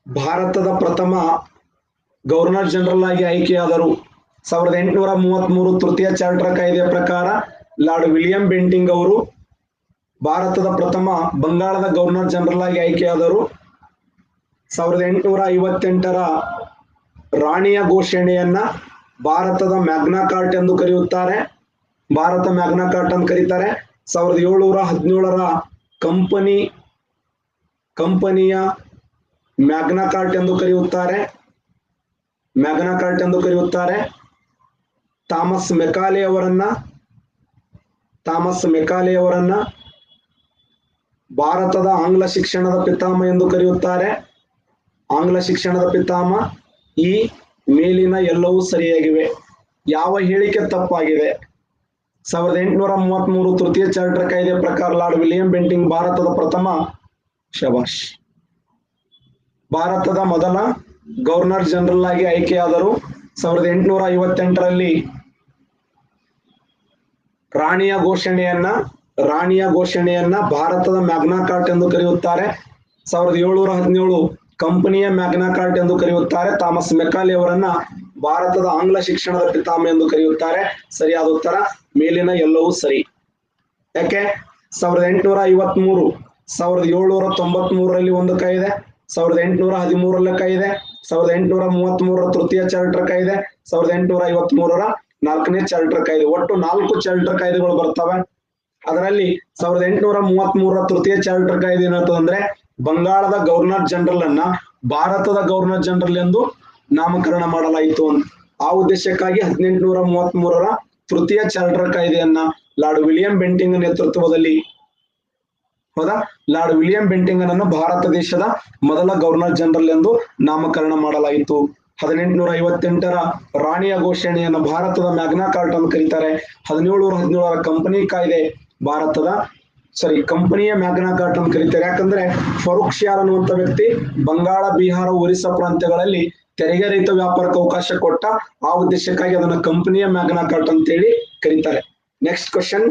ಭಾರತದ ಪ್ರಥಮ ಗವರ್ನರ್ ಜನರಲ್ ಆಗಿ ಆಯ್ಕೆಯಾದರು. 1833 ತೃತೀಯ ಚಾರ್ಟರ್ ಕಾಯ್ದೆಯ ಪ್ರಕಾರ ಲಾರ್ಡ್ ವಿಲಿಯಂ ಬೆಂಟಿಂಗ್ ಅವರು ಭಾರತದ ಪ್ರಥಮ ಬಂಗಾಳದ ಗವರ್ನರ್ ಜನರಲ್ ಆಗಿ ಆಯ್ಕೆಯಾದರು. 1858ರ ರಾಣಿಯ ಘೋಷಣೆಯನ್ನ ಭಾರತದ ಮ್ಯಾಗ್ನಾ ಕಾರ್ಟ್ ಎಂದು ಕರೆಯುತ್ತಾರೆ. 1717ರ ಕಂಪನಿಯ ಮ್ಯಾಗ್ನಾ ಕಾರ್ಟ್ ಎಂದು ಕರೆಯುತ್ತಾರೆ. ಥಾಮಸ್ ಮೆಕಾಲೆ ಅವರನ್ನ ಭಾರತದ ಆಂಗ್ಲ ಶಿಕ್ಷಣದ ಪಿತಾಮಹ ಎಂದು ಕರೆಯುತ್ತಾರೆ. ಈ ಮೇಲಿನ ಎಲ್ಲವೂ ಸರಿಯಾಗಿವೆ. ಯಾವ ಹೇಳಿಕೆ ತಪ್ಪಾಗಿದೆ? 1833 ತೃತೀಯ ಚಾರ್ಟರ್ ಕಾಯ್ದೆ ಪ್ರಕಾರ ಲಾರ್ಡ್ ವಿಲಿಯಂ ಬೆಂಟಿಂಗ್ ಭಾರತದ ಮೊದಲ ಗವರ್ನರ್ ಜನರಲ್ ಆಗಿ ಆಯ್ಕೆಯಾದರು. 1858ರಲ್ಲಿ ರಾಣಿಯ ಘೋಷಣೆಯನ್ನ ಭಾರತದ ಮ್ಯಾಗ್ನಾ ಕಾರ್ಟ್ ಎಂದು ಕರೆಯುತ್ತಾರೆ. 1717 ಕಂಪನಿಯ ಮ್ಯಾಗ್ನಾ ಕಾರ್ಟ್ ಎಂದು ಕರೆಯುತ್ತಾರೆ. ಥಾಮಸ್ ಮೆಕಾಲೆ ಅವರನ್ನ ಭಾರತದ ಆಂಗ್ಲ ಶಿಕ್ಷಣದ ಪಿತಾಮಹ ಎಂದು ಕರೆಯುತ್ತಾರೆ. ಸರಿಯಾದ ಉತ್ತರ ಮೇಲಿನ ಎಲ್ಲವೂ ಸರಿ. ಯಾಕೆ? 1853 1793ರಲ್ಲಿ ಒಂದು ಕಾಯ್ದೆ, 1813ರ ಕಾಯ್ದೆ, 1833ರ ತೃತೀಯ ಚಾರ್ಟರ್ ಕಾಯ್ದೆ, 1853ರ 4ನೇ ಚಾರ್ಟರ್ ಕಾಯ್ದೆ. ಒಟ್ಟು 4 ಚಾರ್ಟರ್ ಕಾಯ್ದೆಗಳು ಬರ್ತವೆ. ಅದರಲ್ಲಿ 1833 ತೃತೀಯ ಚಾರ್ಟರ್ ಕಾಯ್ದೆ ಏನಾಗ್ತದಂದ್ರೆ ಬಂಗಾಳದ ಗವರ್ನರ್ ಜನರಲ್ ಅನ್ನ ಭಾರತದ ಗವರ್ನರ್ ಜನರಲ್ ಎಂದು ನಾಮಕರಣ ಮಾಡಲಾಯಿತು ಅಂತ. ಆ ಉದ್ದೇಶಕ್ಕಾಗಿ 1833 ತೃತೀಯ ಚಾರ್ಟರ್ ಕಾಯ್ದೆಯನ್ನ ಲಾರ್ಡ್ ವಿಲಿಯಂ ಬೆಂಟಿಂಗ್ ನೇತೃತ್ವದಲ್ಲಿ ಹೌದಾ ಲಾರ್ಡ್ ವಿಲಿಯಂ ಬೆಂಟಿಂಗನ್ ಅನ್ನು ಭಾರತ ದೇಶದ ಮೊದಲ ಗವರ್ನರ್ ಜನರಲ್ ಎಂದು ನಾಮಕರಣ ಮಾಡಲಾಯಿತು. 1858 ರಾಣಿಯ ಘೋಷಣೆಯನ್ನು ಭಾರತದ ಮ್ಯಾಗ್ನಾ ಕಾರ್ಟ್ ಅಂತ ಕರೀತಾರೆ. 1717 ಕಂಪನಿ ಕಾಯ್ದೆ ಕಂಪನಿಯ ಮ್ಯಾಗ್ನಾ ಕಾರ್ಟ್ ಅಂತ ಕರೀತಾರೆ. ಯಾಕಂದ್ರೆ ಫರೂಕ್ ಶಿಯಾರ್ ಅನ್ನುವಂತ ವ್ಯಕ್ತಿ ಬಂಗಾಳ, ಬಿಹಾರ, ಒರಿಸ್ಸಾ ಪ್ರಾಂತ್ಯಗಳಲ್ಲಿ ತೆರಿಗೆ ರಹಿತ ವ್ಯಾಪಾರಕ್ಕೆ ಅವಕಾಶ ಕೊಟ್ಟ. ಆ ಉದ್ದೇಶಕ್ಕಾಗಿ ಅದನ್ನ ಕಂಪನಿಯ ಮ್ಯಾಗ್ನಾ ಕಾರ್ಟ್ ಅಂತ ಹೇಳಿ ಕರೀತಾರೆ. Next question,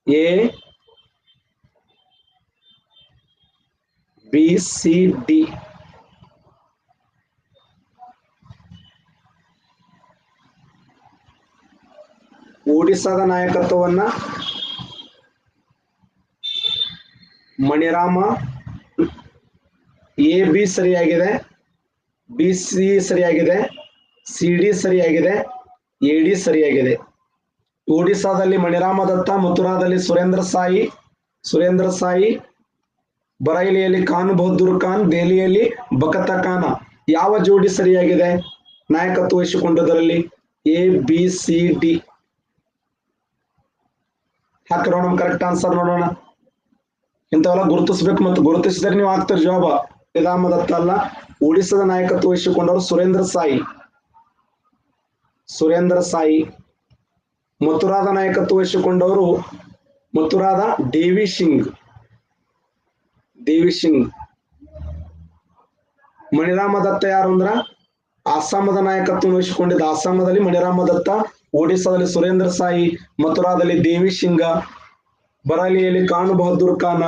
A B C D ಒಡಿಸ್ಸಾದ ನಾಯಕತ್ವವನ್ನ ಮಣಿರಾಮ. ಎ ಬಿ ಸರಿಯಾಗಿದೆ, ಬಿ ಸಿ ಸರಿಯಾಗಿದೆ, ಸಿ ಡಿ ಸರಿಯಾಗಿದೆ, ಎ ಡಿ ಸರಿಯಾಗಿದೆ. ಒಡಿಸ್ಸಾದಲ್ಲಿ ಮಣಿರಾಮ ದತ್ತ, ಮಥುರಾದಲ್ಲಿ ಸುರೇಂದ್ರ ಸಾಯಿ, ಬರೈಲಿಯಲ್ಲಿ ಖಾನ್ ಬಹದ್ದೂರ್ ಖಾನ್, ದೆಹಲಿಯಲ್ಲಿ ಬಕತ ಖಾನ. ಯಾವ ಜೋಡಿ ಸರಿಯಾಗಿದೆ ನಾಯಕತ್ವ ವಹಿಸಿಕೊಂಡದರಲ್ಲಿ? A B C D. ಹಾಕಿ ನೋಡೋಣ ಕರೆಕ್ಟ್ ಆನ್ಸರ್ ನೋಡೋಣ. ಇಂಥವೆಲ್ಲ ಗುರುತಿಸ್ಬೇಕು, ಮತ್ತು ಗುರುತಿಸಿದ್ರೆ ನೀವು ಆಗ್ತೀರಿ ಜವಾಬ. ಮಣಿರಾಮ ದತ್ತ ಅಲ್ಲ, ಒಡಿಸ್ಸಾದ ನಾಯಕತ್ವ ವಹಿಸಿಕೊಂಡವರು ಸುರೇಂದ್ರ ಸಾಯಿ. ಮಥುರಾದ ನಾಯಕತ್ವ ವಹಿಸಿಕೊಂಡವರು ಮಥುರಾದ ದೇವಿ ಸಿಂಗ್. ಮಣಿರಾಮ ದತ್ತ ಯಾರು ಅಂದ್ರ ಅಸ್ಸಾಮದ ನಾಯಕತ್ವ ವಹಿಸಿಕೊಂಡಿದ್ದ. ಅಸ್ಸಾಮದಲ್ಲಿ ಮಣಿರಾಮ ದತ್ತ, ಒಡಿಸ್ಸಾದಲ್ಲಿ ಸುರೇಂದ್ರ ಸಾಯಿ, ಮಥುರಾದಲ್ಲಿ ದೇವಿ ಸಿಂಗ, ಬರೇಲಿಯಲ್ಲಿ ಖಾನ್ ಬಹದ್ದೂರ್ ಖಾನ,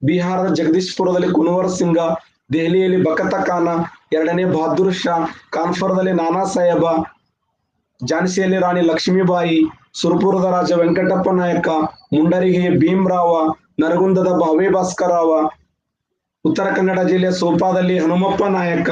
ಬಿಹಾರದ ಜಗದೀಶ್ಪುರದಲ್ಲಿ ಕುನ್ವರ್ ಸಿಂಗ, ದೆಹಲಿಯಲ್ಲಿ ಬಕತ ಖಾನ, ಎರಡನೇ ಬಹದ್ದೂರ್ ಶಾ, ಕಾನ್ಪುರದಲ್ಲಿ ನಾನಾ ಸಾಹೇಬ, ಝಾನ್ಸಿಯಲ್ಲಿ ರಾಣಿ ಲಕ್ಷ್ಮೀಬಾಯಿ, ಸುರಪುರದ ರಾಜ ವೆಂಕಟಪ್ಪ ನಾಯಕ, ಮುಂಡರಗಿ ಭೀಮರಾವ, ನರಗುಂದದ ಭಾವೆ ಭಾಸ್ಕರರಾವ, ಉತ್ತರ ಕನ್ನಡ ಜಿಲ್ಲೆಯ ಸೋಪಾದಲ್ಲಿ ಹನುಮಪ್ಪ ನಾಯಕ,